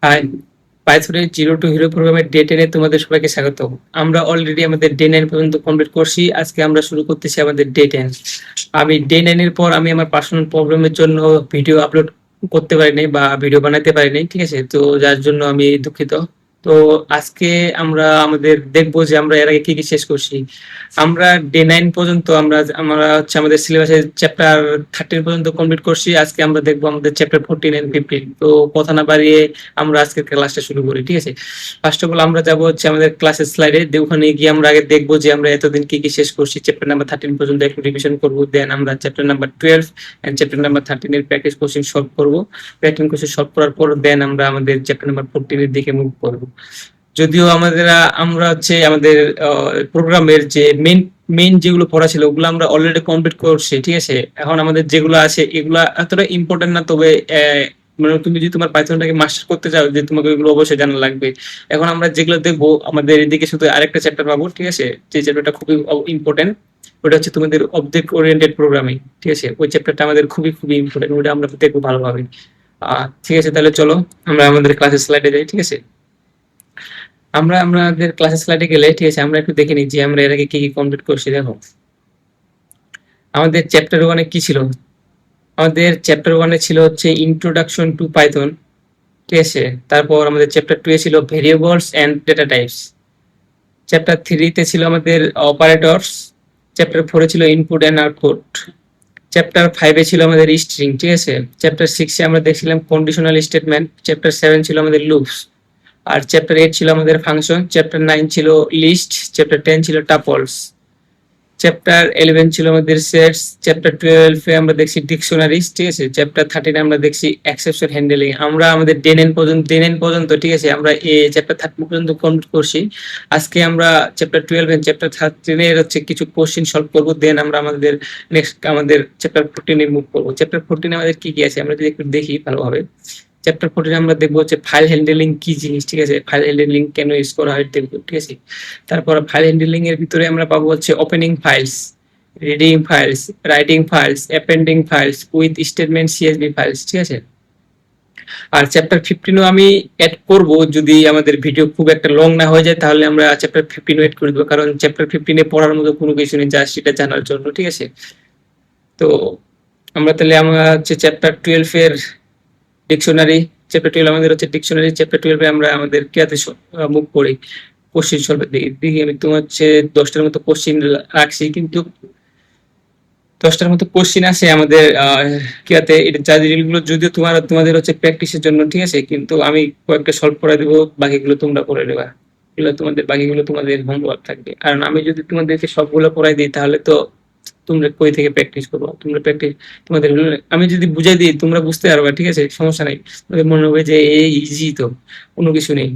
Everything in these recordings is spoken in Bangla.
হাই, পাইথনের জিরো টু হিরো প্রোগ্রামের ডে 10 এ তোমাদের সবাইকে স্বাগত। আমরা অলরেডি আমাদের ডে 9 পর্যন্ত কমপ্লিট করছি। আজকে আমরা শুরু করতেছি আমাদের ডে 10। আমি ডে 9 এর পর আমি আমার পার্সোনাল প্রবলেমের জন্য ভিডিও আপলোড করতে পারিনি বা ভিডিও বানাতে পারিনি, ঠিক আছে? তো যার জন্য আমি দুঃখিত। তো আজকে আমরা আমাদের দেখবো যে আমরা এর আগে কি কি শেষ করছি। আমরা ডে 9 পর্যন্ত আমরা হচ্ছে আমাদের সিলেবাসের চ্যাপ্টার 13 পর্যন্ত কমপ্লিট করছি। আজকে আমরা দেখবো আমাদের চ্যাপ্টার 14 এন্ড 15। তো কথা না বাড়িয়ে আমরা আজকের ক্লাসটা শুরু করি, ঠিক আছে? ফার্স্ট অফ অল আমরা যাবো হচ্ছে আমাদের ক্লাসের স্লাইডে। ওখানে গিয়ে আমরা আগে দেখবো যে আমরা এতদিন কি কি শেষ করছি। চ্যাপ্টার নাম্বার 13 পর্যন্ত একটু রিভিশন করবো, দেন আমরা chapter number 12 and chapter number 13 এর প্র্যাকটিস কোশ্চেন সলভ করবো। প্র্যাকটিস কোশ্চেন সলভ করার পর দেন আমরা আমাদের চ্যাপ্টার নাম্বার 14 এর দিকে মুভ করবো। যদিও আমরা হচ্ছে আমাদের প্রোগ্রামের যে মেইন যেগুলো পড়া ছিল ওগুলো আমরা অলরেডি কমপ্লিট করছি, ঠিক আছে? এখন আমাদের যেগুলো আছে এগুলা এতটা ইম্পর্টেন্ট না, তবে মানে তুমি যদি তোমার পাইথনটাকে মাস্টার করতে চাও যে তোমাকে এগুলো অবশ্যই জানা লাগবে। এখন আমরা যেগুলো দেখবো আমাদের এদিকে শুধু আরেকটা চ্যাপ্টার পাবো, ঠিক আছে? যে চ্যাপ্টারটা খুবই ইম্পর্টেন্ট, ওটা হচ্ছে তোমাদের অবজেক্ট ওরিয়েন্টেড প্রোগ্রামিং, ঠিক আছে? ওই চ্যাপ্টারটা আমাদের খুবই খুবই ইম্পর্টেন্ট, ওটা আমরা দেখবো ভালোভাবে। ঠিক আছে, তাহলে চলো আমরা আমাদের ক্লাসের স্লাইডে যাই, ঠিক আছে? আমরা আমাদের ক্লাসের স্লাইডে গেলে, ঠিক আছে, আমরা একটু দেখে নিই যে আমরা এর আগে কি কি কমপ্লিট করছি। দেখো আমাদের চ্যাপ্টার ওয়ানে কি ছিল। আমাদের চ্যাপ্টার ওয়ানে ছিল হচ্ছে ইন্ট্রোডাকশন টু পাইথন, ঠিক আছে? তারপর আমাদের চ্যাপ্টার 2 এ ছিল variables and data types. Chapter 3 তে ছিল আমাদের অপারেটরস। চ্যাপ্টার 4 এ ছিল ইনপুট এন্ড আউটপুট। চ্যাপ্টার 5 এ ছিল আমাদের স্ট্রিং, ঠিক আছে? চ্যাপ্টার 6 এ আমরা দেখছিলাম কন্ডিশনাল স্টেটমেন্ট। চ্যাপ্টার 7 ছিল আমাদের লুপস। আর চ্যাপ্টার 8 ছিল আমাদের ফাংশন। চ্যাপ্টার 9 ছিল লিস্ট। চ্যাপ্টার 10 ছিল টাপলস। চ্যাপ্টার 11 ছিল আমাদের সেটস। চ্যাপ্টার 12 এ আমরা দেখছি ডিকশনারিজ, ঠিক আছে? চ্যাপ্টার 13 এ আমরা দেখছি এক্সেপশন হ্যান্ডলিং। আমরা আমাদের ডে 9 পর্যন্ত, ঠিক আছে, আমরা এই চ্যাপ্টার 13 পর্যন্ত কমপ্লিট করছি। আজকে আমরা চ্যাপ্টার 12 এন্ড চ্যাপ্টার 13 এর হচ্ছে কিছু কোশ্চেন সলভ করব, দেন আমরা আমাদের নেক্সট আমাদের চ্যাপ্টার 14 এ মুভ করব। চ্যাপ্টার 14 এ আমাদের কি কি আছে আমরা যদি একটু দেখি ভালোভাবে। চ্যাপ্টার 14 আমরা দেখবো হচ্ছে ফাইল হ্যান্ডলিং কি জিনিস, ঠিক আছে? ফাইল হ্যান্ডলিং কেন ইউজ করা হয় দেখবো, ঠিক আছে? তারপর ফাইল হ্যান্ডলিং এর ভিতরে আমরা পাবো হচ্ছে opening files, reading files, writing files, appending files with statement CSV files, ঠিক আছে? আর চ্যাপ্টার 15ও আমি অ্যাড করব, যদি আমাদের ভিডিও খুব একটা লং না হয়ে যায় তাহলে আমরা চ্যাপ্টার 15ও অ্যাড করে দেবো, কারণ চ্যাপ্টার 15 এ পড়ার মতো কোনো কিছু নেই যা সেটা জানার জন্য, ঠিক আছে? তো আমরা হচ্ছে চ্যাপ্টার 12 এর ডিকশনারি। চ্যাপ্টার 12 আমাদের হচ্ছে ডিকশনারি। চ্যাপ্টার 12 এ আমরা আমাদের ক্রিয়াতে মুভ করি, কোশ্চেন সলভের দিকে। আমি তোমার হচ্ছে 10টার মতো কোশ্চেন রাখছি, কিন্তু 10টার মতো কোশ্চেন আছে আমাদের ক্রিয়াতে। এটা যা যেগুলো যদিও তোমাদের হচ্ছে প্র্যাকটিসের জন্য, ঠিক আছে? কিন্তু আমি কয়েকটা সলভ করে দেবো, বাকিগুলো তোমরা করে দেবা। বাকিগুলো তোমাদের হোমওয়ার্ক থাকবে, কারণ আমি যদি তোমাদেরকে সবগুলো পড়াই দিই তাহলে তো তোমরা কই থেকে প্র্যাকটিস করবো? তোমরা প্র্যাকটিস তোমাদের আমি যদি বুঝাই দিই তোমরা বুঝতে পারবে, ঠিক আছে? সমস্যা নাই, তোমাদের মনে হবে যে এই ইজি তো, কোনো কিছু নেই।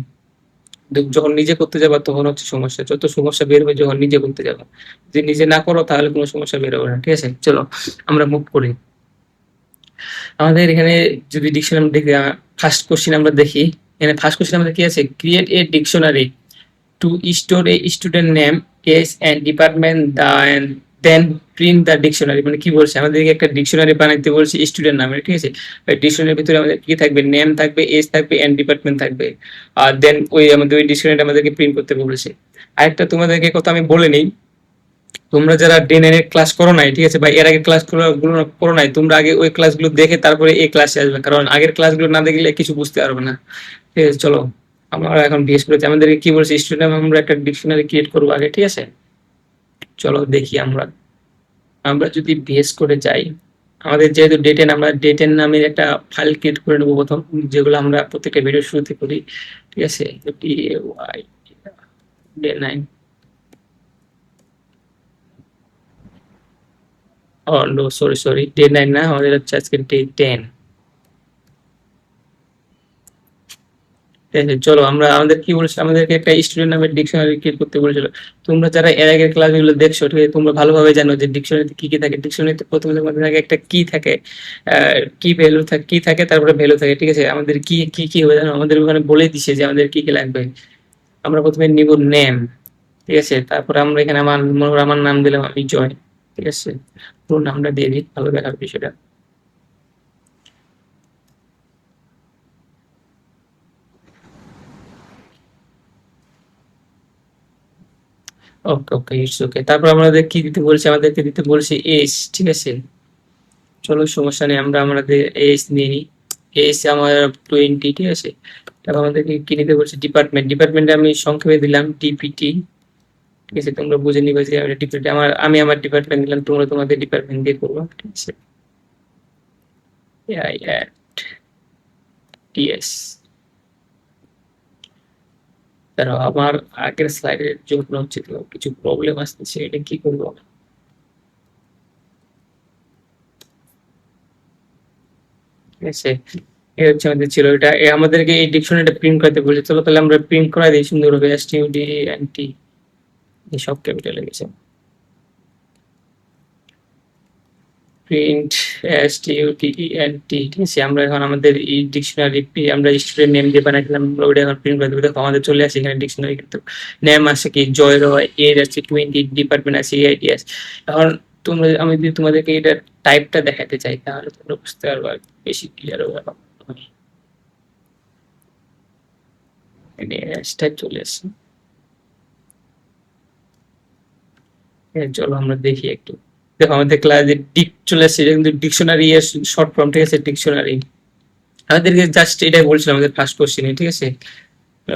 যখন নিজে করতে যাবা তখন হচ্ছে সমস্যা, যত সমস্যা বের হবে যখন নিজে করতে যাবা। যদি নিজে না করো তাহলে কোনো সমস্যা বের হবে না, ঠিক আছে? চলো আমরা মুভ করি। আমাদের এখানে যদি ডিকশনারি দেখি, ফার্স্ট কোশ্চেন আমরা দেখি। এখানে ফার্স্ট কোশ্চেন আমাদের কি আছে, create a dictionary to store a student name, age and department, and then print the dictionary। মানে কি বলছে, আমাদেরকে একটা ডিকশনারি বানাইতে বলছে স্টুডেন্ট নামে, ঠিক আছে? ওই ডিকশনারির ভিতরে আমাদের কি থাকবে, নেম থাকবে, এজ থাকবে এন্ড ডিপার্টমেন্ট থাকবে। আর দেন ওই ডিকশনারিটা আমাদেরকে প্রিন্ট করতে বলেছে। আরেকটা তোমাদেরকে কথা আমি বলে নেই, তোমরা যারা ডে 9 এর ক্লাস করো নাই, ঠিক আছে, বা এর আগে ক্লাসগুলো করো নাই, তোমরা আগে ওই ক্লাসগুলো দেখে তারপরে এই ক্লাসে আসবে, কারণ আগের ক্লাসগুলো না দেখলে কিছু বুঝতে পারবে না, ঠিক আছে? চলো আমরা এখন বিএস করেছি, আমাদেরকে কি বলছে, স্টুডেন্ট আমরা একটা ডিকশনারি ক্রিয়েট করবো আগে, ঠিক আছে? চলো দেখি আমরা আমরা যদি বিএস করে যাই, আমাদের যেহেতু ডে 10, আমরা ডে 10 নামের একটা ফাইল ক্রিয়েট করে নেবো প্রথম, যেগুলো আমরা প্রত্যেকটা ভিডিও শুরুতে করি, ঠিক আছে? ডে 9, ও নো, সরি সরি, ডে 9 না, আমাদের হচ্ছে আজকে ডে 10। ঠিক আছে, চলো আমরা আমাদের কি বলছে, আমাদেরকে একটা স্টুডেন্ট নামের ডিকশনারি ক্রিয়েট করতে বলেছিল। তোমরা যারা এর আগের ক্লাসগুলো দেখছো, ঠিক আছে, তোমরা ভালোভাবে জানো যে ডিকশনারিতে কি কি থাকে। ডিকশনারিতে প্রথমে তোমাদের আগে একটা কি থাকে, কি ভ্যালু থাকে, কি থাকে, তারপরে ভ্যালু থাকে, ঠিক আছে? আমাদের কি কি কি হবে জানো, আমাদের ওখানে বলে দিছে যে আমাদের কি কি লাগবে। আমরা প্রথমে নিব নেম, ঠিক আছে? তারপরে আমরা এখানে মনে করো আমার নাম দিলাম আমি জয়, ঠিক আছে? পুরো নামটা দিয়ে দিই, ভালো দেখার বিষয়টা। ওকে ওকে, ইটস ওকে। তারপর আমাদের কি দিতে বলছে, আমাদেরকে দিতে বলছে এজ, ঠিক আছে। চলো সমস্যা নেই, আমরা আমাদের এজ নিয়ে নিই। এজ আমার 20, ঠিক আছে। তারপর আমাদেরকে কি নিতে বলছে, ডিপার্টমেন্ট। ডিপার্টমেন্টে আমি সংক্ষেপে দিলাম ডিপিটি, ঠিক আছে। তোমরা বুঝে নিবে যে আমি ডিপার্টমেন্ট, আমি আমার ডিপার্টমেন্ট দিলাম, তোমরা তোমাদের ডিপার্টমেন্ট দিয়ে করবো, ঠিক আছে। আই অ্যাট টিএস। তারা আমার আগের স্লাইডের জন্য হচ্ছে তো কিছু প্রবলেম আসতেছে, এটা কি করবো। ঠিক আছে, এই হচ্ছে আমাদের ছিল এটা। আমাদেরকে এই ডিকশনারিটা প্রিন্ট করতে বলেছে, চলো তাহলে আমরা প্রিন্ট করাই দিই সুন্দরভাবে। এসটিউডি এনটি সব ক্যাপিটালে গেছে। প্রিন্ট এসটিউডিএনটি, ঠিক আছে। আমরা এখন আমাদের এই ডিকশনারি আমরা স্টুডেন্ট নেম দিয়ে বানাইছিলাম, আমরা ওটা এখন প্রিন্ট করে দেবো। দেখো আমাদের চলে আসে এখানে ডিকশনারি, কিন্তু নেম আছে কি জয় রয়, এজ আছে 20, ডিপার্টমেন্ট আছে এআইটিএস। এখন তোমরা, আমি যদি তোমাদেরকে এটা টাইপটা দেখাতে চাই তাহলে তোমরা বুঝতে পারবা, বেশি ক্লিয়ার হবে। টাইপ চলে আসছে। চলো আমরা দেখি একটু। দেখো আমাদের ক্লাসে ডিক চলে আসছে, এটা কিন্তু ডিকশনারি এর শর্ট ফর্ম, ঠিক আছে, ডিকশনারি। আমাদেরকে জাস্ট এটাই বলছিলাম আমাদের ফার্স্ট কোশ্চেনে, ঠিক আছে।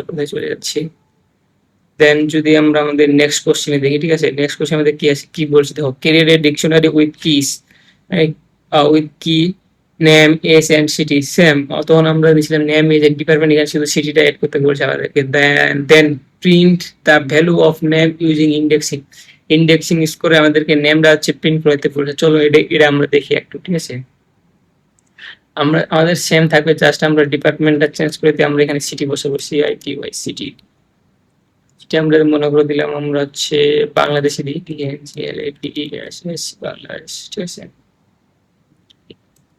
কোথায় চলে যাচ্ছি, দেন যদি আমরা আমাদের নেক্সট কোশ্চেনে দেখি, ঠিক আছে। নেক্সট কোশ্চেন আমাদের কি আছে, কি বলছে দেখো, carrier dictionary with keys, with key name age and city same. তখন আমরা দিয়েছিলাম নেম এজ এন্ড ডিপার্টমেন্ট, এখানে শুধু সিটিটা এড করতে বলছে আমাদেরকে। Then print the value of name using indexing. Indexing use করে আমাদেরকে নেমটা হচ্ছে প্রিন্ট করতে বলছে। চলো এটা আমরা দেখি একটু, ঠিক আছে। আমরা আমাদের সেম থাকবে, জাস্ট আমরা ডিপার্টমেন্টটা চেঞ্জ করে দিয়ে আমরা এখানে সিটি বসে বসি, আইটি ওয়াই সিটি। এটা আমরা মনে করে দিলাম আমরা হচ্ছে বাংলাদেশে দিই, বাংলাদেশ, ঠিক আছে।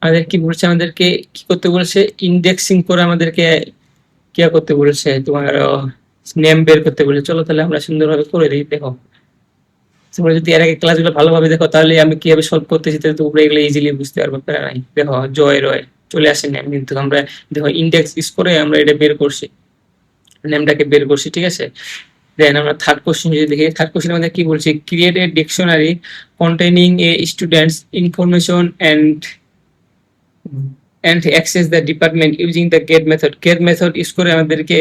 আমাদের কি বলছে, আমাদেরকে কি করতে বলছে, ইন্ডেক্সিং করে আমাদেরকে কি করতে বলেছে, তোমার নেম বের করতে বলেছে। চলো তাহলে আমরা সুন্দরভাবে করে দিই। দেখো তোমরা যদি এর আগে ক্লাসগুলো ভালোভাবে দেখো তাহলে আমি কিভাবে সলভ করতেছি তাহলে তোমরা এগুলো ইজিলি বুঝতে পারবো, প্যারা নাই। দেখো জয় রয় চলে আসে নেম, কিন্তু আমরা দেখো ইন্ডেক্স ইউজ করে আমরা এটা বের করছি, নেমটাকে বের করছি, ঠিক আছে। দেন আমরা থার্ড কোশ্চেন যদি দেখি, থার্ড কোশ্চেন আমাদের কি বলছে, create a dictionary containing A students information and access the department using the get method. Get method use করে আমাদেরকে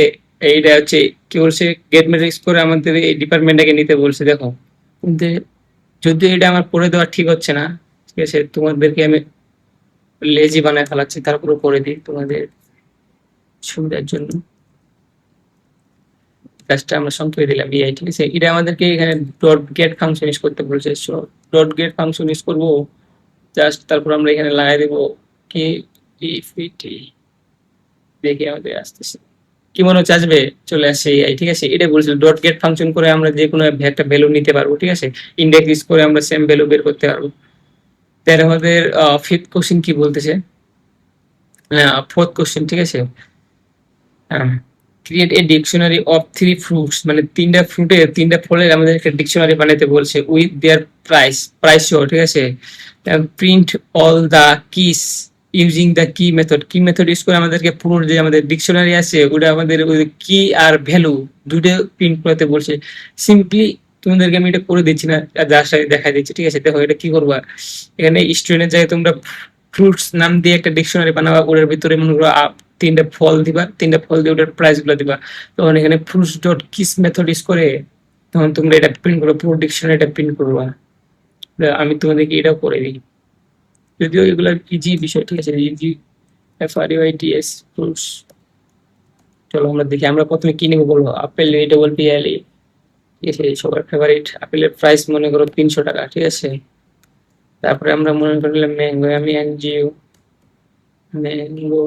এইটা হচ্ছে কি বলছে, get method ইউজ করে আমাদের এই ডিপার্টমেন্টটাকে নিতে বলছে। দেখো কিন্তু যদি এটা আমার পড়ে দেওয়া ঠিক হচ্ছে না, ঠিক আছে, তোমাদেরকে আমি লেজি বানায় ফেলাচ্ছি, তারপরে করে দিই তোমাদের সুবিধার জন্য। কাজটা আমরা সংক্ষেপে দিলাম ইআই, ঠিক আছে। এটা আমাদেরকে এখানে ডট গেট ফাংশন ইউজ করতে বলছে। So dot gate function use করবো জাস্ট, তারপর আমরা এখানে লাগাই দেবো কি ইফিটি, দেখি আমাদের আসতেছে কি মনে হচ্ছে, আসবে, চলে আসছে এআই, ঠিক আছে। এটা বলছিল ডট গেট ফাংশন করে আমরা যে কোনো একটা ভ্যালু নিতে পারবো, ঠিক আছে। ইন্ডেক্স ইউজ করে আমরা সেম ভ্যালু বের করতে পারবো। তাহলে আমাদের ফিফথ কোশ্চেন কি বলতেছে, ফোর্থ কোশ্চেন, ঠিক আছে। Create a dictionary of 3 fruits, মানে তিনটা ফলের আমাদের একটা ডিকশনারি বানাইতে বলছে, উইথ দেয়ার প্রাইস সহ, ঠিক আছে। Print all the keys using the key method. Key method use করে আমাদেরকে পুরো যে আমাদের ডিকশনারি আছে ওটা আমাদের কি আর ভ্যালু দুটো প্রিন্ট করতে বলছে। সিম্পলি তোমাদেরকে আমি এটা করে দিচ্ছি না, যার সাথে দেখা দিচ্ছি, ঠিক আছে। দেখো এটা কি করবা, এখানে স্টুডেন্টের জায়গায় তোমরা ফ্রুটস নাম দিয়ে একটা ডিকশনারি বানাবা, ওটার ভিতরে মনে করো তিনটা ফল দিবা, তিনটা ফল দিয়ে ওটার প্রাইস গুলো দিবা। তখন এখানে fruits dot kiss method use করে তখন তোমরা এটা প্রিন্ট করো, পুরো ডিকশনারিটা প্রিন্ট করবা। আমি তোমাদেরকে এটাও করে দিই, যদিও এগুলো ইজি বিষয়, ঠিক আছে। Easy FRUITS fruits. চলো আমরা দেখি, আমরা প্রথমে কি নেবো বলবো, আপেল ইটেবল পিএলই, ঠিক আছে, সবার ফেভারিট। আপেলের প্রাইস মনে করো 300 টাকা, ঠিক আছে। তারপরে আমরা মনে করলাম ম্যাঙ্গো, আমি এনজিও ম্যাঙ্গো,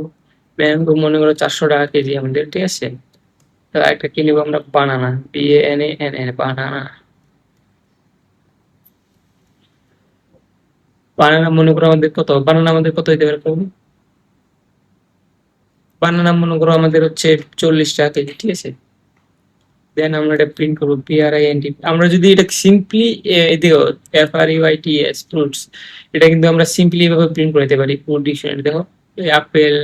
ম্যাঙ্গো মনে করো 400 টাকা কেজি আমাদের, ঠিক আছে। তো একটা কি নেবো আমরা, বানানা, BANANA, বানানা। বানানা মনে করো আমাদের কত, বানানা আমাদের কত হইতে পারে, বানানা মনে করো আমাদের হচ্ছে 40 টাকা কেজি, ঠিক আছে। দেন আমরা এটা প্রিন্ট করবো PRINT। আমরা যদি এটা সিম্পলি দেখো FRUITS ফ্রুটস, এটা কিন্তু আমরা সিম্পলি এভাবে প্রিন্ট করে দিতে পারি পুরো ডিকশনারি। দেখো আপেল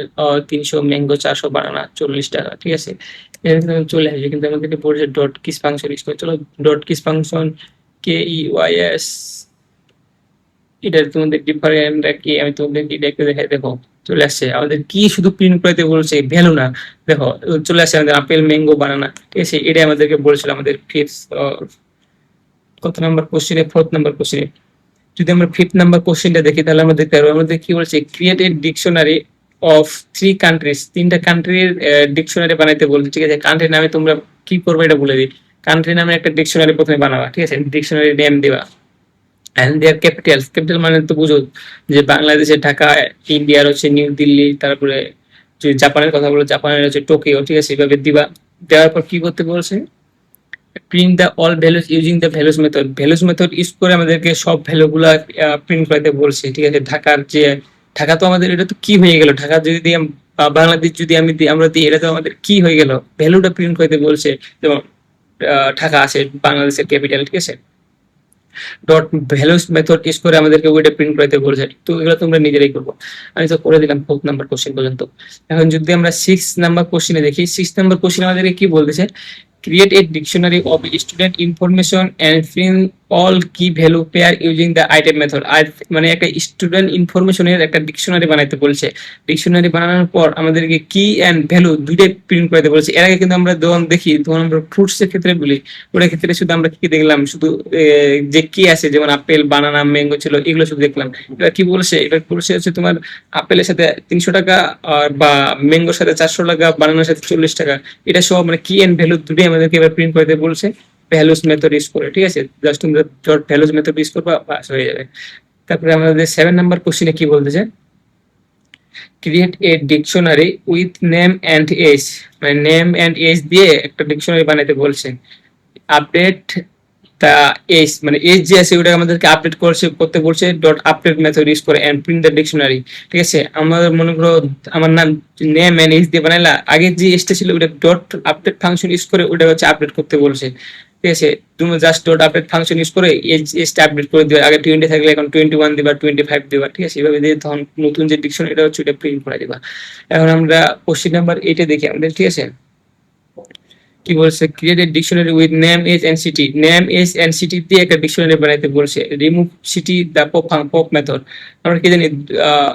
300, ম্যাঙ্গো 400, বানানা 40 টাকা, ঠিক আছে। চলে আসবে, কিন্তু আমাদেরকে বলছে ডট কিস ফাংশন ইউজ করে। চলো ডট কিস ফাংশন KEYS, এটা তোমাদের ডিফারেন্ট কি আমি তোমাদের এটা একটু দেখাই। দেখো চলে আসছে আমাদের কি, শুধু প্রিন্ট করতে বলছে, ভ্যালু না। দেখো চলে আসছে আমাদের আপেল, ম্যাঙ্গো, বানানা, ঠিক আছে। এটা আমাদেরকে বলছিল আমাদের ফিফথ কত নাম্বার কোশ্চেনে, 4th নাম্বার কোশ্চেনে। যদি আমরা 5th নাম্বার কোশ্চেনটা দেখি তাহলে আমরা দেখতে পারবো আমাদের কি বলছে, create a dictionary of 3 countries, 3টা কান্ট্রির ডিকশনারি বানাইতে বলছে, ঠিক আছে। কান্ট্রির নামে তোমরা কি করবে এটা বলে দিই। কান্ট্রি নামে একটা ডিকশনারি প্রথমে বানাবা, ঠিক আছে। ডিকশনারি নেম দিবা, অ্যান্ড দেয়ার ক্যাপিটাল। ক্যাপিটাল মানে তো বুঝো যে বাংলাদেশের ঢাকা, ইন্ডিয়ার হচ্ছে নিউ দিল্লি, তারপরে যদি জাপানের কথা বলো জাপানের হচ্ছে টোকিও, ঠিক আছে। এভাবে দিবা। দেওয়ার পর কি করতে বলছে, print the all values using the values method. Values method use করে আমাদেরকে সব ভ্যালুগুলা প্রিন্ট করতে বলছে, ঠিক আছে। ঢাকার যে ঢাকা তো আমাদের এটা তো কি হয়ে গেল, ঢাকা যদি দিই বাংলাদেশ যদি আমি দিই, আমরা দিই, এটা তো আমাদের কি হয়ে গেল, ভ্যালুটা প্রিন্ট করতে বলছে। যেমন ঢাকা আছে বাংলাদেশের ক্যাপিটাল, ঠিক আছে। ডট ভ্যালুস মেথড ইউজ করে আমাদেরকে ওইটা প্রিন্ট করতে বলেছে, তো এগুলো তোমরা নিজেরাই করবো। আমি তো করে দিলাম 4th নাম্বার কোশ্চেন পর্যন্ত। এখন যদি আমরা 6th নাম্বার কোশ্চেনে দেখি, 6th নাম্বার কোশ্চেন আমাদেরকে কি বলতেছে, create a dictionary of student information and print all key value pair using the item method. আর মানে একটা স্টুডেন্ট ইনফরমেশনের একটা ডিকশনারি বানাইতে বলছে। ডিকশনারি বানানোর পর আমাদেরকে কি এন্ড ভ্যালু দুইটাই প্রিন্ট করতে বলছে। এর আগে কিন্তু আমরা যখন দেখি, তখন আমরা ফ্রুটস এর ক্ষেত্রে বলি, ওটার ক্ষেত্রে শুধু আমরা কি দেখলাম, শুধু যে কি আছে, যেমন আপেল, বানানা, ম্যাঙ্গো ছিল, এগুলো শুধু দেখলাম। এবার কি বলছে, এবার বলছে হচ্ছে তোমার আপেলের সাথে 300 টাকা, আর বা ম্যাঙ্গোর সাথে 400 টাকা, বানানার সাথে 40 টাকা, এটা সব মানে কি এন্ড ভ্যালু দুটোই আমাদেরকে এবার প্রিন্ট করতে বলছে ভ্যালুস মেথড ইউজ করে, ঠিক আছে। জাস্ট তোমরা ডট ভ্যালুস মেথড ইউজ করবা, বাস হয়ে যাবে। তারপরে আমাদের 7 নাম্বার কোশ্চেনে কি বলতেছে, create a dictionary with name and age, মানে নেম অ্যান্ড এজ দিয়ে একটা ডিকশনারি বানাইতে বলছে। আপডেট তা এজ, মানে এজ যে আছে ওটা আমাদেরকে আপডেট করতে বলছে ডট আপডেট মেথড ইউজ করে এন্ড প্রিন্ট দ্য ডিকশনারি, ঠিক আছে। আমাদের মনে করো আমার নাম নেম এন্ড এজ দিয়ে বানাইলা, আগে যে এজটা ছিল ওটা ডট আপডেট ফাংশন ইউজ করে ওটা হচ্ছে আপডেট করতে বলছে, ঠিক আছে। তুমি just dot update function use করে এজটা আপডেট করে দিবা। আগে 20 থাকলে এখন 21 দিবা, 25 দিবা, ঠিক আছে। এভাবে দিয়ে তখন নতুন যে ডিকশনারি এটা হচ্ছে ওটা প্রিন্ট করে দিবা। এখন আমরা কোশ্চেন নাম্বার 8 দেখি আমাদের, ঠিক আছে। কি বলছে, create a dictionary with name age and city. Name age and city দিয়ে একটা ডিকশনারি বানাইতে বলছে। Remove city the pop method. আমরা কি জানি,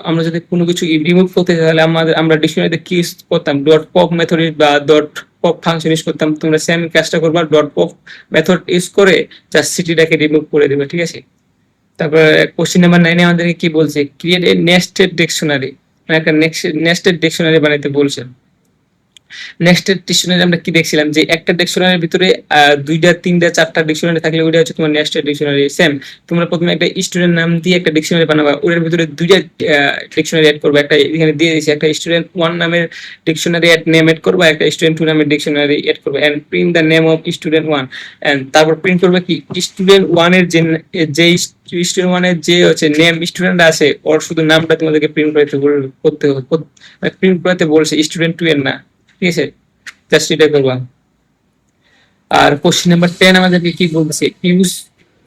আমরা যদি কোনো কিছু রিমুভ করতে চাই তাহলে আমরা ডিকশনারিতে কি ইউজ করতাম, ডট পপ মেথড বা ডট পপ ফাংশন ইউজ করতাম। তোমরা সেম কাজটা করবা, ডট পপ মেথড ইউজ করে জাস্ট সিটিটাকে রিমুভ করে দেবে, ঠিক আছে। তারপর কোশ্চেন নাম্বার 9 আমাদেরকে কি বলছে, ক্রিয়েট এ নেস্টেড ডিকশনারি, মানে একটা নেস্টেড ডিকশনারি বানাইতে বলছে। নেক্সট ডিকশনারি আমরা কি দেখছিলাম, যে একটা ডিকশনারির ভিতরে 2টা 3টা 4টা ডিকশনারি থাকলে ওইটা হচ্ছে তোমার নেক্সট ডিকশনারি। সেম তোমরা প্রথমে একটা স্টুডেন্ট নাম দিয়ে একটা ডিকশনারি বানাবা, ওর ভিতরে 2টা ডিকশনারি অ্যাড করবে। একটা এখানে দিয়ে দিয়েছি, একটা স্টুডেন্ট 1 নামের ডিকশনারি নেম অ্যাড করবে, একটা স্টুডেন্ট 2 নামের ডিকশনারি অ্যাড করবে, and print the name of student 1। And তারপর প্রিন্ট করবে কি, স্টুডেন্ট 1 এর যে স্টুডেন্ট 1 এর যে হচ্ছে নেম স্টুডেন্ট আছে, ওর শুধু নামটা তোমাদেরকে প্রিন্ট করতে প্রিন্ট করতে বলছে, স্টুডেন্ট 2 এর না, ঠিক আছে। জাস্ট এটা করলাম। আর কোশ্চেন নাম্বার 10 আমাদেরকে কি বলতেছে, ইউজ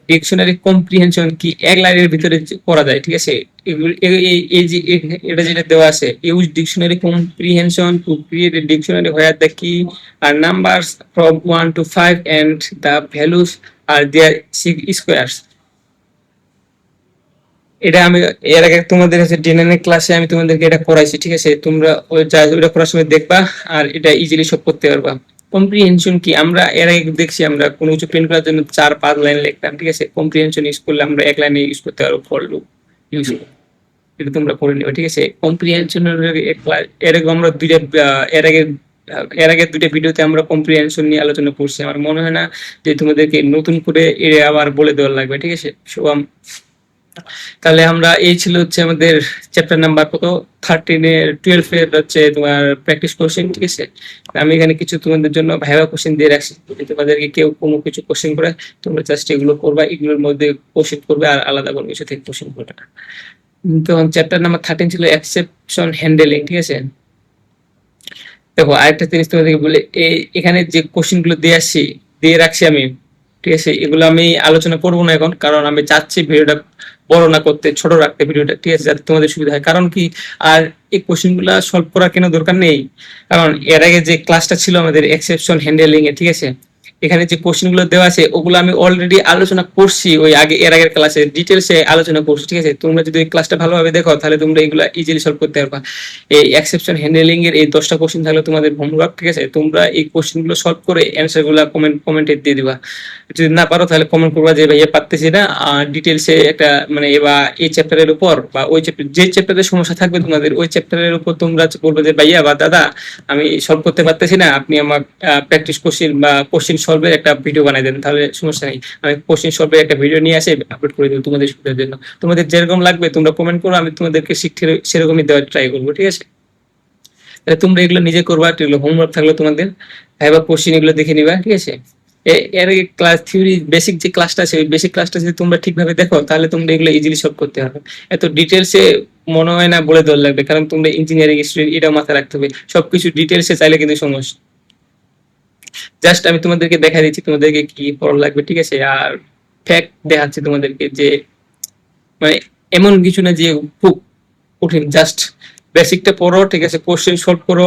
ডিকশনারি কম্প্রিহেনশন কি এক লাইনের ভিতরে করা যায়, ঠিক আছে। এই যে এটা যেটা দেওয়া আছে, use dictionary comprehension to create a dictionary where the key are numbers from 1 to 5 and the values are their squares. এটা আমি এর আগে তোমাদের কাছে ডিএনএ ক্লাসে আমি তোমাদেরকে এটা করাইছি, ঠিক আছে। তোমরা ওইটা করার সময় দেখবা, আর এটা ইজিলি সব করতে পারবা। কম্প্রিহেনশন কি, আমরা এর আগে দেখছি, আমরা কোনো কিছু প্রিন্ট করার জন্য 4-5 লাইন লিখতাম, ঠিক আছে। কম্প্রিহেনশন ইউজ করলে আমরা এক লাইনে ইউজ করতে পারবো, ফর লুপ ইউজ করে। এটা তোমরা করে নিও, ঠিক আছে। কম্প্রিহেনশনের এর আগে আমরা এর আগে 2টা ভিডিওতে আমরা কম্প্রিহেনশন নিয়ে আলোচনা করছি। আমার মনে হয় না যে তোমাদেরকে নতুন করে এটা আবার বলে দেওয়া লাগবে, ঠিক আছে। তাহলে আমরা এই ছিল হচ্ছে আমাদের চ্যাপ্টার নাম্বার কত, 12 এর হচ্ছে তোমার প্র্যাকটিস কোশ্চেন, ঠিক আছে। আমি এখানে কিছু তোমাদের জন্য ভাইভা কোশ্চেন দিয়ে রাখছি, যদি তোমাদেরকে কেউ কোনো কিছু কোশ্চেন করে তোমরা জাস্ট এগুলো করবা, এগুলোর মধ্যে কোশ্চেন করবে, আর আলাদা কোনো কিছু থেকে কোশ্চেন করবে না। তখন চ্যাপ্টার নাম্বার 13 ছিল এক্সেপশন হ্যান্ডেলিং, ঠিক আছে। দেখো আরেকটা জিনিস তোমাদেরকে বলে, এখানে যে কোশ্চেন গুলো দিয়ে রাখছি আমি, ঠিক আছে, এগুলো আমি আলোচনা করবো না এখন, কারণ আমি চাচ্ছি ভিডিওটা বড় না করতে, ছোট রাখতে ভিডিওটা, ঠিক আছে, যাতে তোমাদের সুবিধা হয়। কারণ কি, আর এই কোশ্চেন গুলা সলভ করার কেন দরকার নেই, কারণ এর আগে যে ক্লাসটা ছিল আমাদের এক্সেপশন হ্যান্ডেলিং এ, ঠিক আছে, এখানে যে কোশ্চেন গুলো দেওয়া আছে ওগুলো আমি অলরেডি আলোচনা করছি ওই আগে, এর আগের ক্লাসে ডিটেলসে আলোচনা করছি, ঠিক আছে। তোমরা যদি এই ক্লাসটা ভালোভাবে দেখো তাহলে তোমরা এগুলো ইজিলি সলভ করতে পারবা। এই এক্সেপশন হ্যান্ডেলিং এর এই 10টা কোশ্চেন থাকলে তোমাদের হোমওয়ার্ক, ঠিক আছে, তোমরা এই কোশ্চেন গুলো সলভ করে অ্যান্সার গুলো কমেন্টে দিয়ে দিবা। যদি না পারো তাহলে কমেন্ট করবা যে ভাইয়া পারতেছি না, ডিটেলসে একটা মানে এবার এই চ্যাপ্টারের উপর বা ওই চ্যাপ্টার, যে চ্যাপ্টারের সমস্যা থাকবে তোমাদের ওই চ্যাপ্টারের উপর তোমরা বলবে যে ভাইয়া বা দাদা আমি সলভ করতে পারতেছি না, আপনি আমার প্র্যাকটিস কোশ্চেন বা কোশ্চেন সলভের একটা ভিডিও বানাই দেন, তাহলে সমস্যা নেই, আমি কোশ্চেন সলভের একটা ভিডিও নিয়ে আসে আপলোড করে দেবো তোমাদের সুবিধার জন্য। তোমাদের যেরকম লাগবে তোমরা কমেন্ট করো, আমি তোমাদেরকে শিখতে সেরকমই দেওয়ার ট্রাই করবো, ঠিক আছে। তাহলে তোমরা এগুলো নিজে করবা, এগুলো হোমওয়ার্ক থাকলো তোমাদের, এবার কোশ্চেন এগুলো দেখে নিবা, ঠিক আছে। এর আগে ক্লাস থিওরি বেসিক যে ক্লাসটা আছে ওই বেসিক ক্লাসটা যদি তোমরা ঠিকভাবে দেখো তাহলে তোমরা এগুলো ইজিলি সলভ করতে পারবে। এত ডিটেলসে মনে হয় না বলে দেওয়ার লাগবে, কারণ তোমরা ইঞ্জিনিয়ারিং স্টুডেন্ট, এটা মাথায় রাখতে হবে, সবকিছু ডিটেলসে চাইলে কিন্তু সমস্যা। জাস্ট আমি তোমাদেরকে দেখা দিচ্ছি তোমাদেরকে কি পড়া লাগবে, ঠিক আছে, আর ফ্যাক্ট দেখাচ্ছি তোমাদেরকে যে মানে এমন কিছু না যে খুব কঠিন, জাস্ট বেসিকটা পড়ো, ঠিক আছে, কোশ্চেন সলভ করো,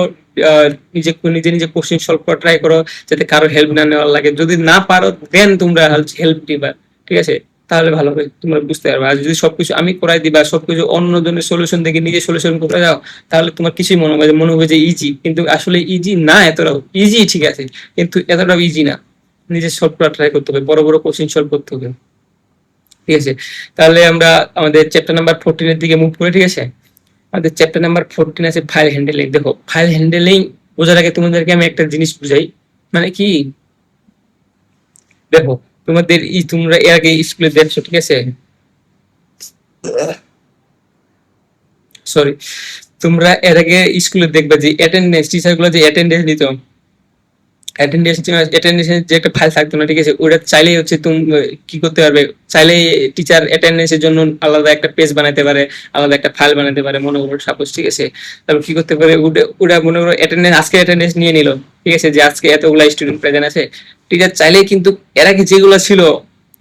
নিজে নিজে নিজে কোশ্চেন সলভ করা ট্রাই করো, যাতে কারো হেল্প না নেওয়ার লাগে। যদি না পারো দেন তোমরা হেল্প দিবা, ঠিক আছে, তাহলে ভালো হবে, তোমরা বুঝতে পারবে। আর যদি সবকিছু আমি করাই দিবা, সবকিছু অন্যজনের সলিউশন দেখে নিজে সলিউশন করে যাও, তাহলে তোমার কিছুই মনে হবে যে ইজি, কিন্তু আসলে ইজি না, এতটাও ইজি, ঠিক আছে, কিন্তু এতটাও ইজি না। নিজে সলভ করা ট্রাই করতে হবে, বড় বড় কোশ্চেন সলভ করতে হবে, ঠিক আছে। তাহলে আমরা আমাদের চ্যাপ্টার নাম্বার 14 এর দিকে মুভ করি, ঠিক আছে। আমাদের চ্যাপ্টার নাম্বার 14 আছে ফাইল হ্যান্ডেলিং। দেখো, ফাইল হ্যান্ডেলিং বোঝার আগে তোমাদেরকে আমি একটা জিনিস বুঝাই, মানে কি, দেখো তোমাদের তোমরা এর আগে স্কুলে দেখছো, ঠিক আছে, সরি, তোমরা এর আগে স্কুলে দেখবে যে অ্যাটেন্ডেন্স, টিচার গুলো যে অ্যাটেন্ডেন্স দিত, অ্যাটেন্ডেন্সের যে একটা ফাইল থাকতো না, ঠিক আছে, ওটা চাইলেই হচ্ছে তুমি কি করতে পারবে, চাইলেই টিচার অ্যাটেন্ডেন্সের জন্য আলাদা একটা পেজ বানাতে পারে, আলাদা একটা ফাইল বানাতে পারে, মনে করো সাপোজ, ঠিক আছে। তারপর কি করতে পারে, ওটা মনে করো অ্যাটেন্ডেন্স, আজকে অ্যাটেন্ডেন্স নিয়ে নিল, ঠিক আছে, যে আজকে এতগুলা স্টুডেন্ট প্রেজেন্ট আছে, টিচার চাইলেই কিন্তু এর আগে যেগুলো ছিল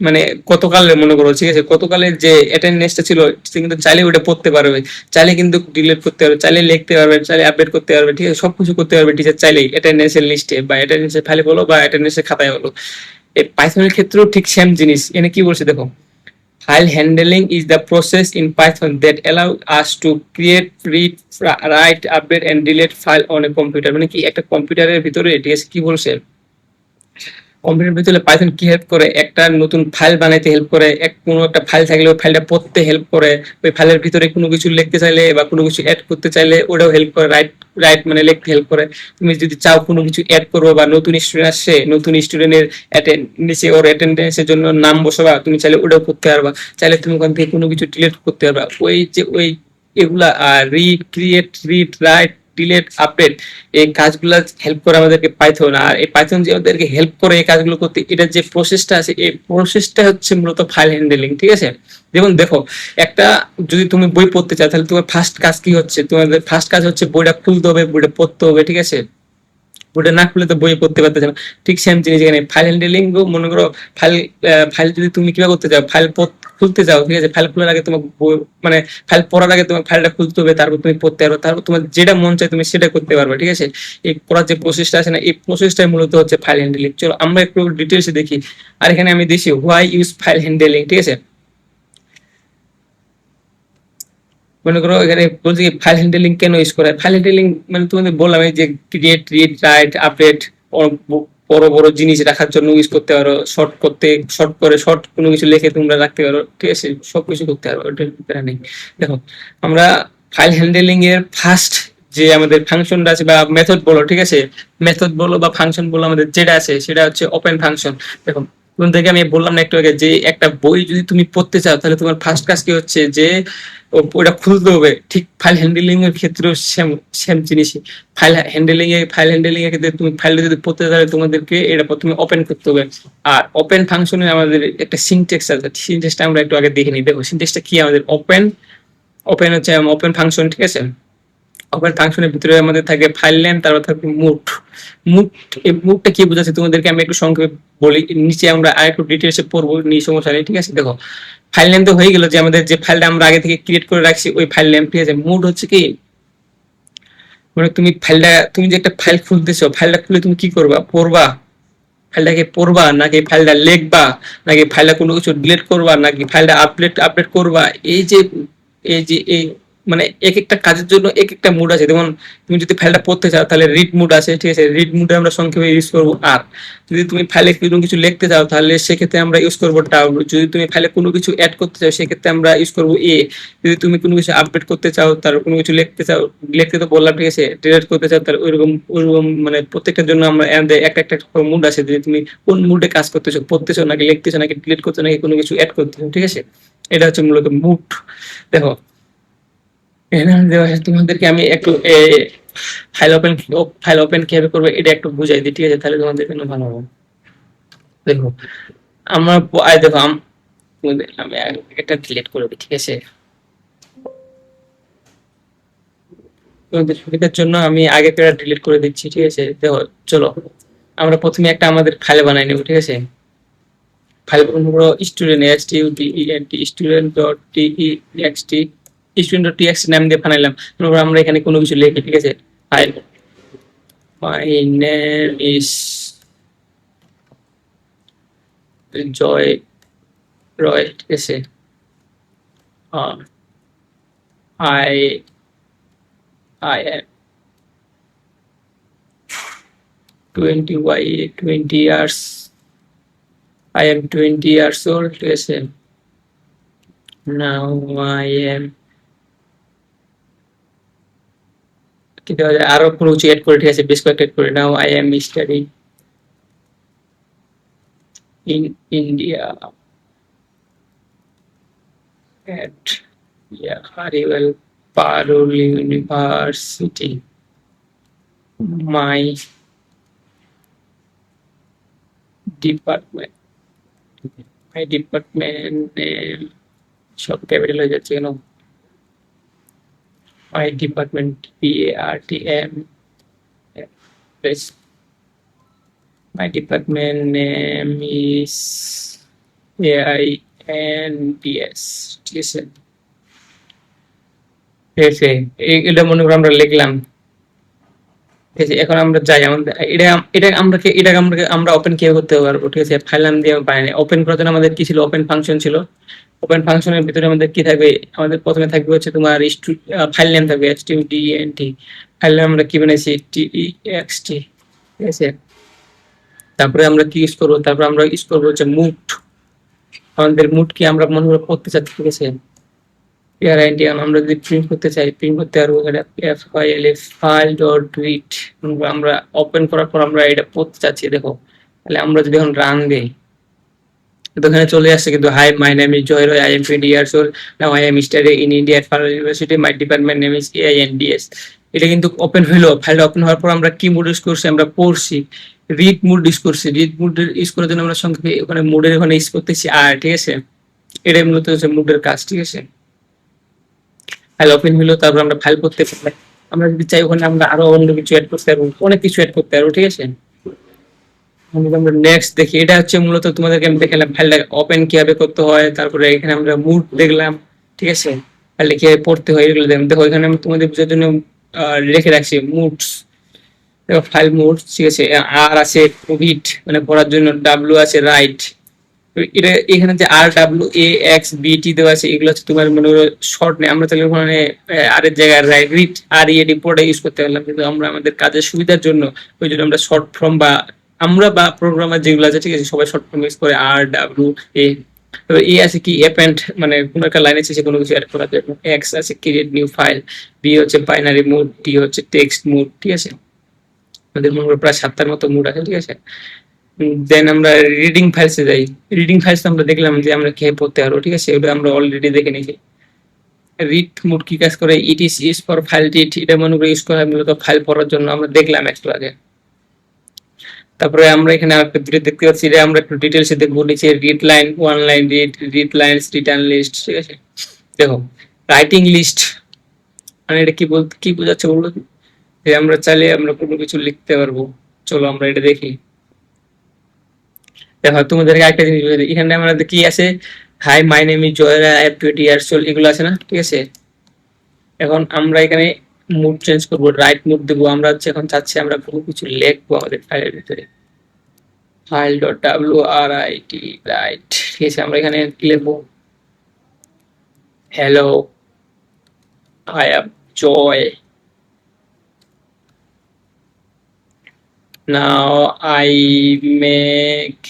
মানে গতকালের, মনে করো, ঠিক আছে, গতকালের যে অ্যাটেন্ডেন্সটা ছিল সে কিন্তু চাইলে ওটা পড়তে পারবে, চাইলে কিন্তু ডিলিট করতে পারবে, চাইলে লিখতে পারবে, চাইলে আপডেট করতে পারবে, ঠিক আছে, সবকিছু করতে পারবে টিচার চাইলেই অ্যাটেন্ডেন্সের লিস্টে বা অ্যাটেন্ডেন্সের ফাইলে বলো বা অ্যাটেন্ডেন্সের খাতায় বলো। এই পাইথনের ক্ষেত্রেও ঠিক সেম জিনিস, এনে কি বলছে দেখো, file handling is the process in Python that allow us to create, read, write, update and delete file on a computer। মানে কি, একটা কম্পিউটারের ভিতরে, ঠিক আছে, কি বলছে, কম্পিউটার ভিতরে পাইথন কি হেল্প করে, একটা নতুন ফাইল বানাইতে হেল্প করে, কোনো একটা ফাইল থাকলে ওই ফাইলটা পড়তে হেল্প করে, ওই ফাইলের ভিতরে কোনো কিছু লিখতে চাইলে বা কোনো কিছু অ্যাড করতে চাইলে ওটাও হেল্প করে, রাইট রাইট মানে লিখতে হেল্প করে। তুমি যদি চাও কোনো কিছু অ্যাড করবো বা নতুন স্টুডেন্ট আসছে, নতুন স্টুডেন্টের নিচে ওর অ্যাটেন্ডেন্সের জন্য নাম বসাবা, তুমি চাইলে ওটাও করতে পারবা, চাইলে তুমি ওখান থেকে কোনো কিছু ডিলিট করতে পারবা। ওই যে ওই এগুলা read, create, read, right, delete, update, এই কাজগুলো হেল্প করে আমাদেরকে পাইথন। আর এই পাইথন যে আমাদেরকে হেল্প করে এই কাজগুলো করতে, এটার যে প্রসেসটা আছে এই প্রসেসটা হচ্ছে মূলত ফাইল হ্যান্ডেলিং, ঠিক আছে। যেমন দেখো, একটা যদি তুমি বই পড়তে চাও তাহলে তোমার ফার্স্ট কাজ কি হচ্ছে, তোমাদের ফার্স্ট কাজ হচ্ছে বইটা খুলতে হবে, বইটা পড়তে হবে, ঠিক আছে, বইটা না খুলে তো বই পড়তে পারতেছে না। ঠিক সেম জিনিস এখানে ফাইল হ্যান্ডেলিং। মনে করো ফাইল, ফাইল যদি তুমি কিভাবে করতে চাও, ফাইল খুলতে যাও, ঠিক আছে, ফাইল খোলার আগে তোমার মানে ফাইল পড়ার আগে তোমার ফাইলটা খুলতে হবে, তারপর তুমি পড়তে পারবে, তারপর তোমার যেটা মন চায় তুমি সেটা করতে পারবে, ঠিক আছে। এই পড়ার যে প্রসেসটা আছে না, এই প্রসেসটাই মূলত হচ্ছে ফাইল হ্যান্ডেলিং। চলো আমরা একটু ডিটেলসে দেখি। আর এখানে আমি দিছি হোয়াই ইউজ ফাইল হ্যান্ডেলিং, ঠিক আছে। মনে করো এখানে বলছি কি ফাইল হ্যান্ডেলিং কেন ইউজ করা হয়। ফাইল হ্যান্ডেলিং মানে তোমাদের বললাম এই যে ক্রিয়েট, রিড, রাইট, আপডেট, বড় বড় জিনিস রাখার জন্য ইউজ করতে পারো, শর্ট করতে, শর্ট করে শর্ট কোনো কিছু লিখে তোমরা রাখতে পারো, ঠিক আছে, সবকিছু করতে পারো, ওটার ব্যাপার নেই। দেখো, আমরা ফাইল হ্যান্ডেলিং এর ফার্স্ট যে আমাদের ফাংশনটা আছে বা মেথড বলো, ঠিক আছে, মেথড বলো বা ফাংশন বলো, আমাদের যেটা আছে সেটা হচ্ছে ওপেন ফাংশন। দেখো, কোন থেকে আমি বললাম না একটু আগে যে একটা বই যদি তুমি পড়তে চাও তাহলে তোমার ফার্স্ট কাজ কি হচ্ছে যে ওটা খুলতে হবে। ঠিক ফাইল হ্যান্ডেলিং এর ক্ষেত্রেও সেম সেম জিনিসই। ফাইল হ্যান্ডেলিং এর ক্ষেত্রে তুমি ফাইলটা যদি পড়তে চাও তোমাদেরকে এটা প্রথমে ওপেন করতে হবে। আর ওপেন ফাংশনে আমাদের একটা সিনট্যাক্স আছে, সিনট্যাক্সটা আমরা একটু আগে দেখে নিই। দেখো সিনট্যাক্সটা কি, আমাদের ওপেন, ওপেন হচ্ছে ওপেন ফাংশন, ঠিক আছে। ওপেন ফাংশনের ভিতরে আমাদের থাকে ফাইল নেম, তারপর থাকবে মুভ, মুড, এই মুডটা কি বোঝাচ্ছে তোমাদেরকে আমি একটু সংক্ষেপে বলি, নিচে আমরা আর একটু ডিটেলসে পড়বো, নিয়ে সমস্যা নেই, ঠিক আছে। দেখো, ফাইল নেম তো হয়ে গেল, যে আমাদের যে ফাইলটা আমরা আগে থেকে ক্রিয়েট করে রাখছি ওই ফাইল নেম, ঠিক আছে। মুড হচ্ছে কি, মানে তুমি যে একটা ফাইল খুলতেছো, ফাইলটা খুলে তুমি কি করবা, পড়বা, ফাইলটাকে পড়বা, নাকি ফাইলটা লিখবা, নাকি ফাইলটা কোনো কিছু ডিলিট করবা, নাকি ফাইলটা আপডেট করবা। এই যে মানে এক একটা কাজের জন্য এক একটা মুড আছে। যেমন তুমি যদি ফাইলটা পড়তে চাও তাহলে রিড মুড আছে, ঠিক আছে। রিড মুডে আমরা সংক্ষেপে ইউজ করবো আর। যদি তুমি ফাইলে কোনো কিছু লিখতে চাও তাহলে সেক্ষেত্রে আমরা ইউজ করবো ডাব্লু। যদি তুমি ফাইলে কোনো কিছু অ্যাড করতে চাও সেক্ষেত্রে আমরা ইউজ করবো এ। যদি তুমি কোনো কিছু আপডেট করতে চাও, তার কোনো কিছু লিখতে চাও, লিখতে তো বললাম, ঠিক আছে, ডিলিট করতে চাও, তাহলে ওইরকম মানে প্রত্যেকটার জন্য আমরা একটা মুড আছে, যে তুমি কোন মুডে কাজ করতেছো, পড়তেছো নাকি লিখতেছো নাকি ডিলিট করতেছো নাকি কোনো কিছু অ্যাড করতেছো, ঠিক আছে। এটা হচ্ছে মূলত মুড। দেখো, এখানে দেওয়া আছে, তোমাদেরকে আমি একটু ফাইল ওপেন কিভাবে করবে এটা একটু বুঝাই দিই, ঠিক আছে, তাহলে তোমাদের জন্য ভালো হবে। দেখো, আমার দেখো আমি এটা ডিলিট করে দিই, ঠিক আছে। তোমাদের সুবিধার জন্য আমি আগে থেকে ডিলিট করে দিচ্ছি, ঠিক আছে। দেখো, চলো আমরা প্রথমে একটা আমাদের ফাইল বানাই নেব, ঠিক আছে। ফাইল বানাবো student student dot TXT student dot TXT নাম দিয়ে বানাইলাম। তারপর আমরা এখানে কোনো কিছু লিখি, ঠিক আছে। File my name is Joy রয়, ঠিক আছে। I I am 20 years, I am 20 years old, ঠিক আছে। Now I am, কি দেওয়া যায়, আরো কোনো কিছু এড করে, ঠিক আছে, বেশ কয়েকটা এড করে। Now I am studying in India at Harewell Parul University. My department name সব ক্যাপিটাল হয়ে যাচ্ছে কেন। My department PARTM. My department name is AINPS, ঠিক আছে। ঠিক আছে, এটা মনে করো আমরা লিখলাম, ঠিক আছে। এখন আমরা যাই আমাদের এটা আমরা ওপেন কিভাবে করতে পারবো, ঠিক আছে। ফাইল নাম দিয়ে বানাই, ওপেন করার জন্য আমাদের কি ছিল, ওপেন ফাংশন ছিল। ওপেন ফাংশনের ভিতরে আমাদের কি থাকবে, আমাদের প্রথমে থাকবে হচ্ছে তোমার ফাইল নেম থাকবে stdent। ফাইল নাম আমরা কি বানাইছি, text, ঠিক আছে। তারপরে আমরা কি ইউজ করবো, তারপরে আমরা ইউজ করবো হচ্ছে মুড। আমাদের মুড কি আমরা মনে করে করতে চাচ্ছি, ঠিক আছে। আমরা যদি প্রিন্ট করতে চাই, প্রিন্ট করতে পারবো। ফাইল ডট রিড, আমরা ওপেন করার পর আমরা এটা পড়তে চাচ্ছি। দেখো, তাহলে আমরা যদি এখন রান দিই, তো এখানে চলে আসছে কিন্তু, hi my name is Joy Roy, I am 20 years old, now I am studying in India at Parul university, my department name is AINDS। এটা কিন্তু ওপেন হইলো। ফাইলটা ওপেন হওয়ার পর আমরা কি মুড ইউজ করছি, আমরা পড়ছি, রিড মুড ইউজ করছি। রিড মুড ইউজ করার জন্য আমরা সংক্ষেপে ওখানে মুডের ওখানে ইউজ করতেছি আর, ঠিক আছে। এটাই মূলত হচ্ছে মুডের কাজ, ঠিক আছে। ফাইল ওপেন হলো, তারপর আমরা ফাইল করতে পারি। আমরা যদি চাই ওখানে আমরা আরো অন্য কিছু অ্যাড করতে পারবো, অনেক কিছু অ্যাড করতে পারবো, ঠিক আছে। আমরা নেক্সট দেখি, এটা হচ্ছে মূলত তোমাদেরকে আমি দেখালাম ফাইলটা ওপেন কিভাবে করতে হয়। তারপরে এখানে আমরা মুড দেখলাম, ঠিক আছে। ফাইলটা কিভাবে পড়তে হয় এগুলো দেখলাম। দেখো, এখানে আমি তোমাদের বোঝার জন্য লিখে রাখছি মুডস। দেখো, ফাইল মুড, ঠিক আছে। আর আছে রিড, মানে পড়ার জন্য। ডাব্লিউ আছে রাইট। এটা এখানে যে RWAXBT দেওয়া আছে, এগুলো হচ্ছে তোমার মনে করো শর্ট নেই। আমরা তাহলে ওখানে আর এর জায়গায় রিড READ পুরোটা ইউজ করতে পারলাম, কিন্তু আমরা আমাদের কাজের সুবিধার জন্য ওই জন্য আমরা শর্ট ফর্ম বা প্রোগ্রামার যেগুলো আছে, ঠিক আছে, সবাই শর্ট ফর্ম ইউজ করে RWA। তবে আছে কি অ্যাপেন্ড, মানে কোনো একটা লাইনে শেষে কোনো কিছু অ্যাড করার জন্য। X আছে ক্রিয়েট নিউ ফাইল, B হচ্ছে বাইনারি মুড, T হচ্ছে টেক্সট মুড, ঠিক আছে। আমাদের মনে করো প্রায় 7টার মতো মুড আছে, ঠিক আছে। দেন আমরা রিডিং ফাইলসে যাই। রিডিং ফাইলস আমরা দেখলাম যে আমরা কিভাবে পড়তে পারবো, ঠিক আছে। ওটা আমরা অলরেডি দেখে নিয়েছি। রিড মোড কি কাজ করে, it is use for file read. এটা মনে করে ইউজ করা হয় মূলত ফাইল পড়ার জন্য, আমরা দেখলাম একটু আগে। তারপরে আমরা এখানে আরেকটা ভিডিও দেখতে পাচ্ছি, যে আমরা একটু ডিটেলসে দেখবো নিচে read line, one line read lines, return list, ঠিক আছে। দেখো, রাইটিং লিস্ট মানে এটা কি বোঝাচ্ছে বলবো, যে আমরা চাইলে আমরা কোনো কিছু লিখতে পারবো, চলো আমরা এটা দেখি। দেখো তোমাদেরকে একটা জিনিস বলে দিই, এখানে আমাদের কি আছে, hi my name is Joyra, I have 20 years old, এগুলো আছে না, ঠিক আছে। এখন আমরা এখানে মুড চেঞ্জ করবো, রাইট মুড দেবো। আমরা হচ্ছে এখন চাচ্ছি আমরা কোনো কিছু লিখবো আমাদের ফাইলের ভিতরে, file dot W R I T, write, ঠিক আছে। আমরা এখানে কি লিখবো, hello I am Joy, now I make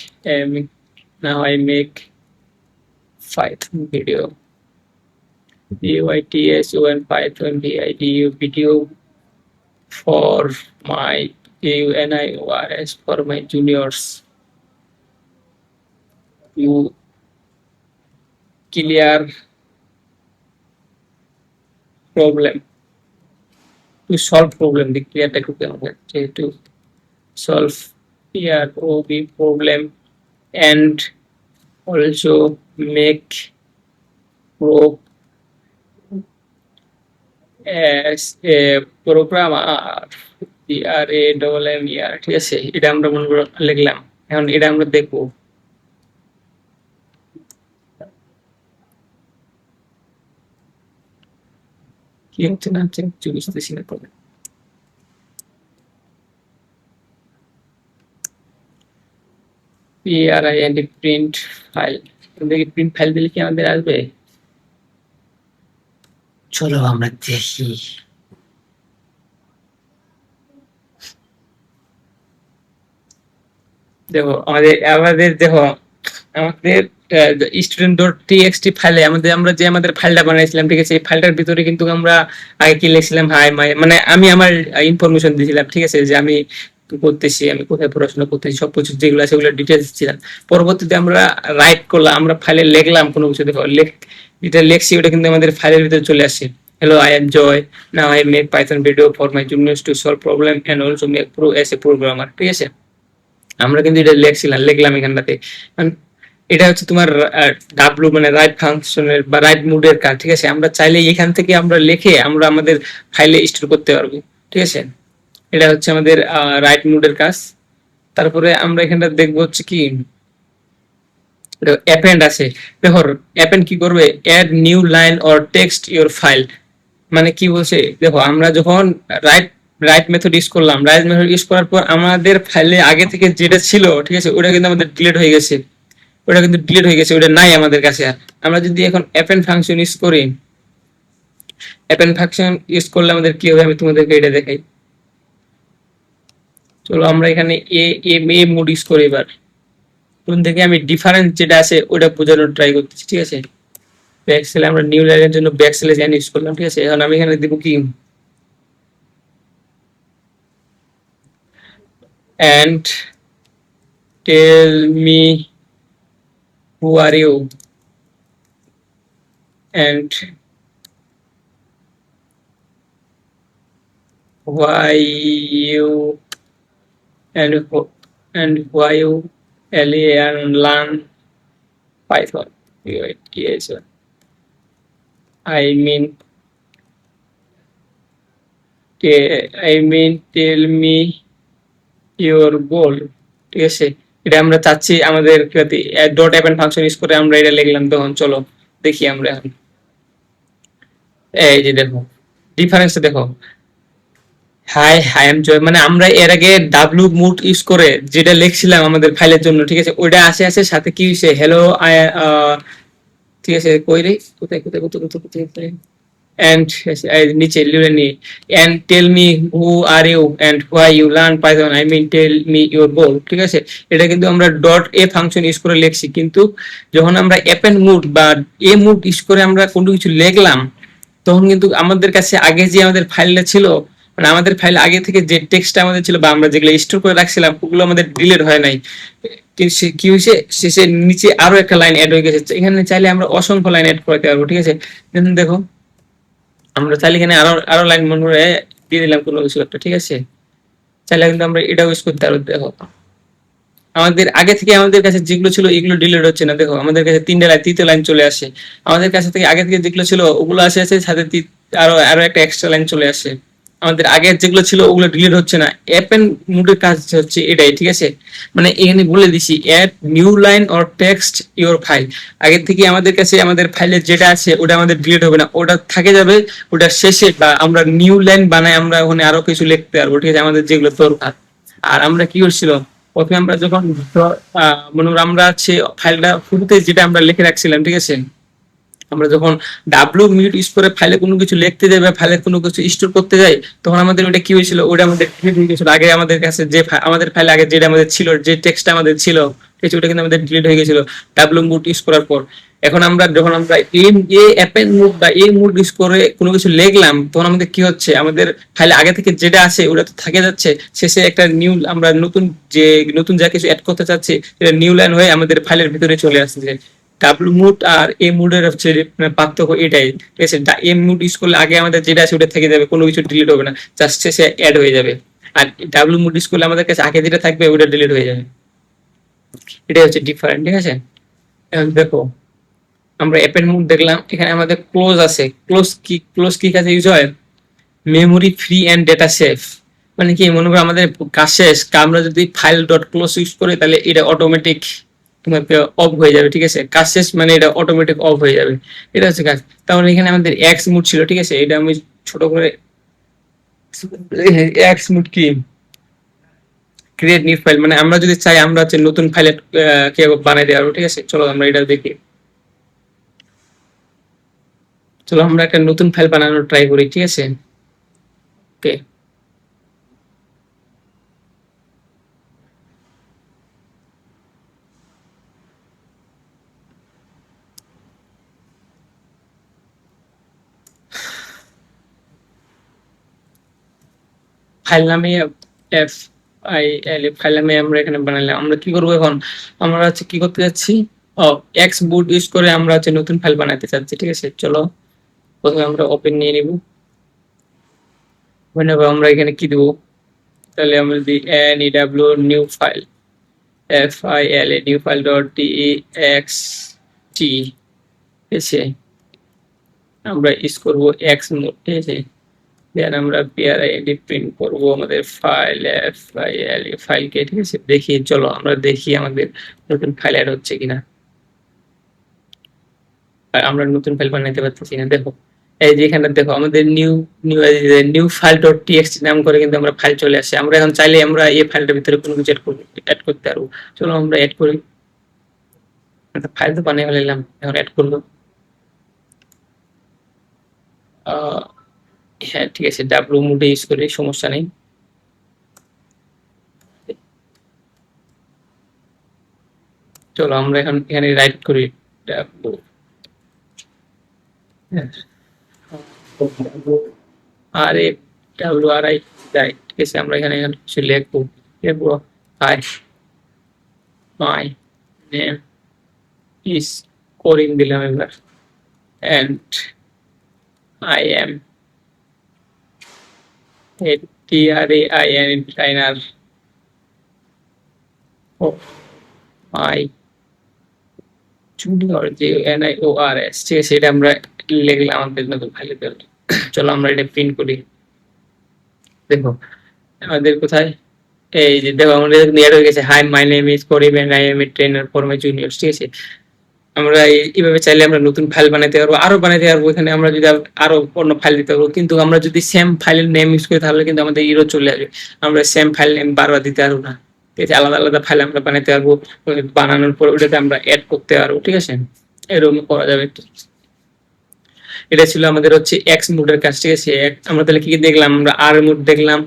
now I make Python video, Python Python video for my UNIORS for my juniors, you clear problem, to solve problem, the clear to solve PROB problem, and also make pro as a programmer, PRAMMER, ঠিক আছে। এটা আমরা মনে করে লিখলাম। এখন এটা আমরা দেখবো কি হচ্ছে না হচ্ছে, কিছু বুঝতেছি না। তবে PRI and print file, দেখি প্রিন্ট ফাইল দিলে কি আমাদের আসবে। চলো আমরা দেখি। দেখো আমাদের দেখো আমাদের স্টুডেন্ট ডট টিএক্সটি ফাইলে আমাদের ফাইলটা বানাইছিলাম, ঠিক আছে। এই ফাইলটার ভিতরে কিন্তু আমরা আগে কি লিখছিলাম, হাই মাই, মানে আমি আমার ইনফরমেশন দিয়েছিলাম, ঠিক আছে, যে আমি করতেছি, আমি কোথায় পড়াশোনা করতেছি, সবকিছু যেগুলো আছে ওগুলো ডিটেলস দিচ্ছিলাম। পরবর্তীতে আমরা রাইট করলাম, আমরা ফাইলে লিখলাম কোনো কিছু, দেখো যেটা লিখছি ওটা কিন্তু আমাদের ফাইলের ভিতরে চলে আসছে। Hello, I am Joy. Now I make Python video for my juniors to solve problem and also make pro as a programmer, ঠিক আছে। আমরা কিন্তু এটা লিখলাম এখানটাতে। এটা হচ্ছে তোমার ডাব্লু মানে রাইট ফাংশনের বা রাইট মুডের কাজ, ঠিক আছে। আমরা চাইলে এখান থেকে আমরা লিখে আমরা আমাদের ফাইলে স্টোর করতে পারবো, ঠিক আছে। এটা হচ্ছে আমাদের রাইট মুডের কাজ। তারপরে আমরা এখানটা দেখবো হচ্ছে কি অ্যাপেন্ড আছে। দেখো অ্যাপেন্ড কি করবে, add new line or text your file, মানে কি বলছে, দেখো আমরা যখন রাইট মেথড ইউজ করলাম, রাইট মেথড ইউজ করার পর আমাদের ফাইলে আগে থেকে যেটা ছিল, ঠিক আছে, ওটা কিন্তু আমাদের ডিলিট হয়ে গেছে, ওটা নাই আমাদের কাছে আর। আমরা যদি এখন অ্যাপেন্ড ফাংশন ইউজ করি, অ্যাপেন্ড ফাংশন ইউজ করলে আমাদের কি হবে আমি তোমাদেরকে এটা দেখাই। চলো আমরা এখানে এ মোড ইউজ করি। এবার কোন থেকে আমি ডিফারেন্স যেটা আছে ওটা বোঝানোর ট্রাই করতেছি, ঠিক আছে। ব্যাকসেলে আমরা নিউ লাইনের জন্য ব্যাকসেলে জ্যান ইউজ করলাম, ঠিক আছে। এখন আমি এখানে দিব কি, and tell me who are you, and why you why you learn Python. Yes, I mean tell me your goal, ঠিক আছে। এটা আমরা চাচ্ছি আমাদের ডট অ্যাপেন্ড ফাংশন ইউজ করে আমরা এটা লিখলাম। তখন চলো দেখি আমরা এখন, এই যে দেখো ডিফারেন্সটা দেখো, হাই আই এম জয়, মানে আমরা এর আগে ডাব্লিউ মুড ইউজ করে যেটা লিখছিলাম আমাদের ফাইলের জন্য, ঠিক আছে, ওইটা আসে সাথে কি হইছে, হ্যালো আই, ঠিক আছে, কই রে, কোথায় কোথায় কোথায় কোথায় কোথায়, and নিচে লিখে নি, and tell me who are you and why you learn Python, I mean tell me your goal, ঠিক আছে। এটা কিন্তু আমরা ডট এ ফাংশন ইউজ করে লিখছি, কিন্তু যখন আমরা অ্যাপেন্ড মুড বা এ মুড ইউজ করে আমরা কোনো কিছু লিখলাম, তখন কিন্তু আমাদের কাছে আগে যে আমাদের ফাইলটা ছিল, মানে আমাদের ফাইল আগে থেকে যে টেক্সটটা আমাদের ছিল বা আমরা যেগুলো স্টোর করে রাখছিলাম ওগুলো আমাদের ডিলিট হয় নাই। কি হয়েছে, শেষে নিচে আরো একটা লাইন অ্যাড হয়ে গেছে। এখানে চাইলে আমরা অসংখ্য লাইন অ্যাড করতে পারবো, ঠিক আছে। দেখো আমরা চাইলে এখানে আরো লাইন মনে করে দিয়ে দিলাম কোনো কিছু একটা, ঠিক আছে। চাইলে কিন্তু আমরা এটাও ইউজ করতে পারবো। দেখো আমাদের আগে থেকে আমাদের কাছে যেগুলো ছিল এগুলো ডিলিট হচ্ছে না, দেখো আমাদের কাছে তৃতীয় লাইন চলে আসে। আমাদের কাছে থেকে আগে থেকে যেগুলো ছিল ওগুলো আসে সাথে আরো একটা এক্সট্রা লাইন চলে আসে, আমাদের আগের যেগুলো ছিল ওগুলো ডিলিট হচ্ছে না। অ্যাপেন মোডের কাজ হচ্ছে এটাই, ঠিক আছে। মানে এখানে বলে দিছি add new line or text your file. আগের থেকে আমাদের কাছে আমাদের ফাইলে যেটা আছে ওটা আমাদের ডিলিট হবে না, ওটা থাকে যাবে। ওটা শেষে বা আমরা নিউ লাইন বানাই, আমরা ওখানে আরো কিছু লিখতে পারবো, ঠিক আছে, আমাদের যেগুলো দরকার। আর আমরা কি করছিল, প্রথমে আমরা যখন মনে করো আমরা হচ্ছে ফাইলটা শুরুতে যেটা আমরা লিখে রাখছিলাম, ঠিক আছে, আমরা যখন ডাব্লিউ মিউট ইউজ করে ফাইলে কোনো কিছু লিখতে যাই বা ফাইলে কোনো কিছু স্টোর করতে যাই, তখন আমাদের ওটা কি হয়েছিল, ওটা আমাদের ডিলিট হয়ে গেছিল। আগে আমাদের কাছে যে আমাদের ফাইলে আগে যেটা আমাদের ছিল, যে টেক্সটটা আমাদের ছিল, ঠিক আছে, ওটা কিন্তু আমাদের ডিলিট হয়ে গেছিল ডাব্লিউ মুড ইউজ করার পর। এখন আমরা যখন আমরা এই অ্যাপেন মুড বা এই মুড ইউজ করে কোনো কিছু লিখলাম, তখন আমাদের কি হচ্ছে, আমাদের ফাইলে আগে থেকে যেটা আছে ওটা তো থাকে যাচ্ছে, শেষে একটা নিউ আমরা নতুন যা কিছু অ্যাড করতে চাচ্ছি সেটা নিউ লাইন হয়ে আমাদের ফাইলের ভিতরে চলে আসছে। ডাব্লু মুড আর এ মুডের হচ্ছে পার্থক্য এটাই, ঠিক আছে। এম মুড ইউজ করলে আগে আমাদের যেটা আছে ওটা থেকে যাবে, কোনো কিছু ডিলিট হবে না, জাস্ট শেষে অ্যাড হয়ে যাবে। আর ডাব্লু মুড ইউজ করলে আমাদের কাছে আগে যেটা থাকবে ওটা ডিলিট হয়ে যাবে। এটাই হচ্ছে ডিফারেন্ট, ঠিক আছে। এখন দেখো, আমরা অ্যাপের মুড দেখলাম, এখানে আমাদের ক্লোজ আছে। ক্লোজ কি কাজে ইউজ হয়? Memory free and data safe. মানে কি, মনে করো আমাদের কাজ শেষ, আমরা যদি ফাইল ডট ক্লোজ ইউজ করি তাহলে এটা অটোমেটিক তোমাকে অফ হয়ে যাবে, ঠিক আছে। কাজ শেষ মানে এটা অটোমেটিক অফ হয়ে যাবে, এটা হচ্ছে কাজ। তাহলে এখানে আমাদের এক্স মুড ছিল, ঠিক আছে, এটা আমি ছোট করে, এক্স মুড কি, ক্রিয়েট নিউ ফাইল, মানে আমরা যদি চাই আমরা হচ্ছে নতুন ফাইলে কি বানাই দেওয়া, ঠিক আছে। চলো আমরা এটা দেখি, চলো আমরা একটা নতুন ফাইল বানানোর ট্রাই করি, ঠিক আছে। ওকে, ফাইল নামে এফ আই এল ফাইল নামে আমরা এখানে বানালাম। আমরা কি করবো এখন, আমরা হচ্ছে কি করতে যাচ্ছি, ও এক্স বুট ইউজ করে আমরা হচ্ছে নতুন ফাইল বানাতে চাচ্ছি, ঠিক আছে। চলো প্রথমে আমরা ওপেন নিয়ে নিব, আমরা এখানে কি দেবো, তাহলে আমরা যদি N E W new file, F I L E new file dot T X T, ঠিক আছে। আমরা ইউজ করবো এক্স মোড, ঠিক আছে। দেন আমরা পিআরআইডি প্রিন্ট করব আমাদের ফাইল এফ আই এল ফাইলকে, ঠিক আছে। দেখি, চলো আমরা দেখি আমাদের নতুন ফাইল অ্যাড হচ্ছে কিনা, আমরা নতুন ফাইল বানাইতে পারতেছি না। দেখো এই যে এখানে দেখো আমাদের new new new file dot TXT নাম করে কিন্তু আমরা ফাইল চলে আসে। আমরা এখন চাইলে আমরা এই ফাইলটার ভিতরে কোনো কিছু অ্যাড করতে পারবো। চলো আমরা অ্যাড করি, ফাইল তো বানিয়ে ফেলাম, এখন অ্যাড করবো। হ্যাঁ ঠিক আছে, ডাব্লু মোডে ইউজ করি, সমস্যা নেই। চলো আমরা এখন এখানে রাইট করি W, R A W R I right, ঠিক আছে। আমরা এখানে কিছু লিখবো, লিখবো hi my name is Karim দিলাম এবার, and I am A T R A I N trainer ও মাই জুনিয়র যে N I O R S, ঠিক আছে। এটা আমরা লিখলাম আমাদের নতুন ফাইলে। চলো আমরা এটা প্রিন্ট করি। দেখো আমাদের কোথায়, এই যে দেখো আমাদের নেট হয়ে গেছে, hi my name is Karim and I am a trainer for my juniors, ঠিক আছে। আমরা এইভাবে চাইলে আমরা নতুন ফাইল বানাতে পারবো, আরো বানাতে পারবো। এখানে আমরা যদি আরো অন্য ফাইল দিতে পারবো, কিন্তু আমরা যদি সেম ফাইলের নেম ইউজ করি তাহলে কিন্তু আমাদের ইরো চলে আসবে। আমরা সেম ফাইল নেম বারবার দিতে পারবো না, ঠিক আছে। আলাদা আলাদা ফাইল আমরা বানাতে পারবো, বানানোর পর ওটাতে আমরা অ্যাড করতে পারবো, ঠিক আছে। এরকম করা যাবে। এটা ছিল আমাদের হচ্ছে এক্স মুডের কাজ, ঠিক আছে। আমরা তাহলে কি কি দেখলাম, আমরা আর মুড দেখলাম,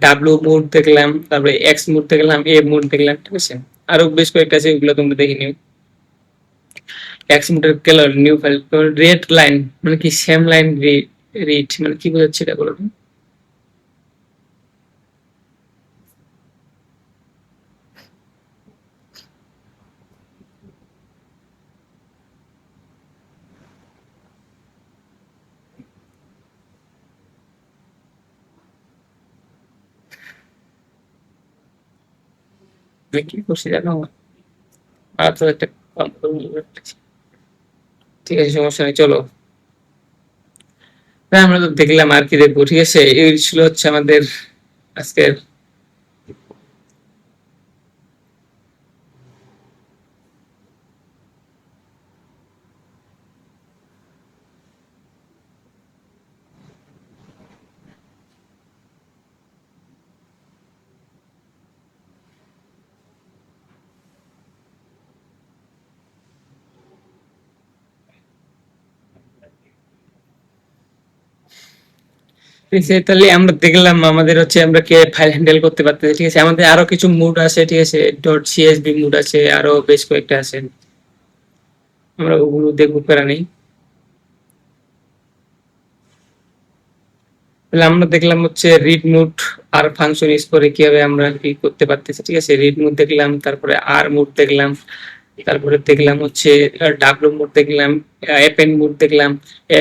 ডাব্লিউ মুড দেখলাম, তারপরে এক্স মুড দেখলাম, এ মুড দেখলাম, ঠিক আছে। আরো বেশ কয়েকটা আছে, ওগুলো তোমরা দেখে নিও। এক্স মুডের colour new file, red line মানে কি, সেম লাইন রিড মানে কি বোঝাচ্ছে এটা বলো তো? আমি কি করছি জানো, আর তো একটা ঠিক আছে, সমস্যা নেই। চলো তাই আমরা তো দেখলাম আর কি দেখবো, ঠিক আছে। এই ছিল হচ্ছে আমাদের আজকের। ঠিক আছে, তাহলে আমরা দেখলাম আমাদের হচ্ছে আমরা কে ফাইল হ্যান্ডেল করতে পারতেছি, ঠিক আছে। আমাদের আরো কিছু মুড আছে, ঠিক আছে, ডট সিএসবি মুড আছে, আরো বেশ কয়েকটা আছে, আমরা ওগুলো দেখবো, প্যারা নেই। তাহলে আমরা দেখলাম হচ্ছে রিড মুড আর ফাংশন ইউজ করে কিভাবে আমরা কি করতে পারতেছি, ঠিক আছে। রিড মুড দেখলাম, তারপরে আর মুড দেখলাম, তারপরে দেখলাম হচ্ছে ডাব্লু মুড দেখলাম, অ্যাপেন্ড মুড দেখলাম,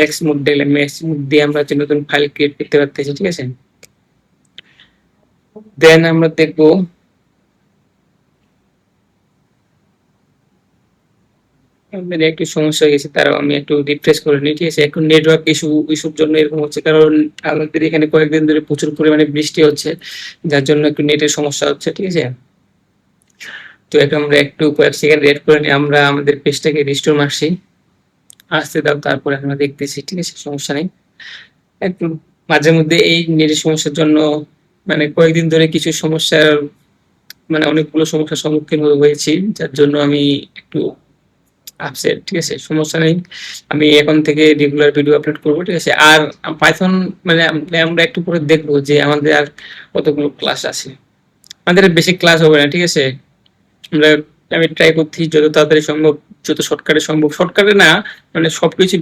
এক্স মুড দেখলাম। এক্স মুড দিয়ে আমরা হচ্ছে নতুন ফাইল ক্রিয়েট করতে পারতেছি, ঠিক আছে। দেন আমরা দেখবো আমাদের একটু সমস্যা হয়ে গেছে, তারাও আমি একটু রিফ্রেশ করে নিই, ঠিক আছে। এখন নেটওয়ার্ক ইস্যুর জন্য এরকম হচ্ছে, কারণ আমাদের এখানে কয়েকদিন ধরে প্রচুর পরিমাণে বৃষ্টি হচ্ছে, যার জন্য একটু নেটের সমস্যা হচ্ছে, ঠিক আছে। তো এটা আমরা একটু কয়েক সেকেন্ড ওয়েট করে নিই, আমরা আমাদের পেজটাকে রিস্টোর মারছি, আসতে দাও, তারপরে আমরা দেখতেছি, ঠিক আছে, সমস্যা নেই। একটু মাঝে মধ্যে এই নেটের সমস্যার জন্য মানে কয়েকদিন ধরে কিছু সমস্যার মানে অনেকগুলো সমস্যার সম্মুখীন হয়েছি, যার জন্য আমি একটু আপসেট, ঠিক আছে, সমস্যা নেই। আমি এখন থেকে রেগুলার ভিডিও আপলোড করবো, ঠিক আছে। আর পাইথন মানে আমরা একটু পরে দেখবো যে আমাদের আর কতগুলো ক্লাস আছে। আমাদের বেশি ক্লাস হবে না, ঠিক আছে। আমরা আমি ট্রাই করছি যত তাড়াতাড়ি সম্ভব, যত শর্টকাটে সম্ভব, শর্টকাটে না মানে সবকিছু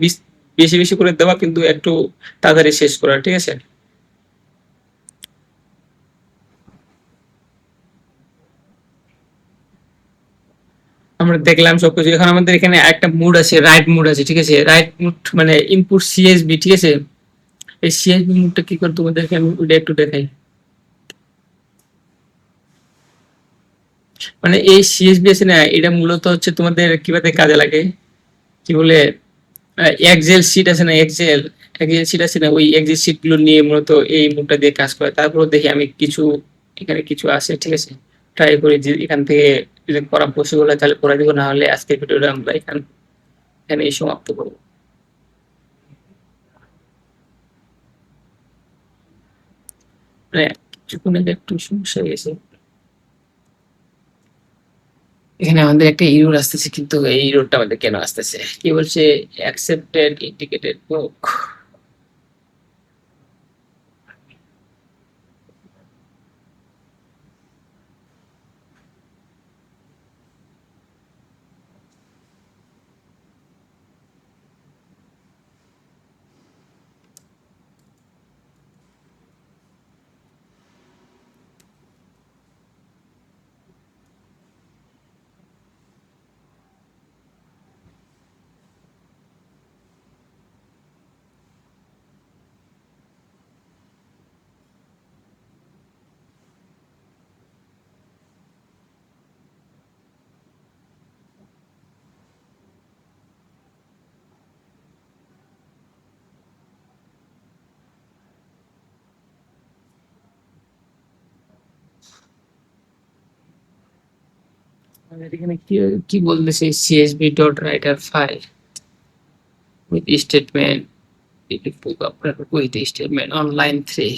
বেশি বেশি করে দেওয়া, কিন্তু একটু তাড়াতাড়ি শেষ করা, ঠিক আছে। আমরা দেখলাম সবকিছু। এখন আমাদের এখানে একটা মুড আছে, রাইট মুড আছে, ঠিক আছে। রাইট মুড মানে ইনপুট সিএসবি, ঠিক আছে। এই সিএসবি মুডটা কি করে তোমাদেরকে আমি ওটা একটু দেখাই। মানে এই সিএসবি আছে না, এটা মূলত হচ্ছে তোমাদের কিভাবে কাজে লাগে, কি বলে, এক্সেল শিট আছে না, এক্সেল এক্সেল শিট আছে না, ওই এক্সেল শিট গুলো নিয়ে মূলত এই মুডটা দিয়ে কাজ করে। তারপর দেখি আমি কিছু এখানে কিছু আছে, ঠিক আছে, ট্রাই করি যে এখান থেকে যদি করা পসিবল হয় তাহলে করে দিব, না হলে আজকের ভিডিওটা আমরা এখানে সমাপ্ত করবো। মানে কিছুক্ষণ আগে একটু সমস্যা হয়ে গেছে, এখানে আমাদের একটা ইরর আসতেছে, কিন্তু এই ইররটা আমাদের কেন আসতেছে, কি বলছে, অ্যাকসেপ্টেড ইন্ডিকেটেড বুক। আমাদের এখানে কি কি বলতেছে, CSB dot writer file with statement, আপনার উইথ স্টেটমেন্ট অন লাইন 3।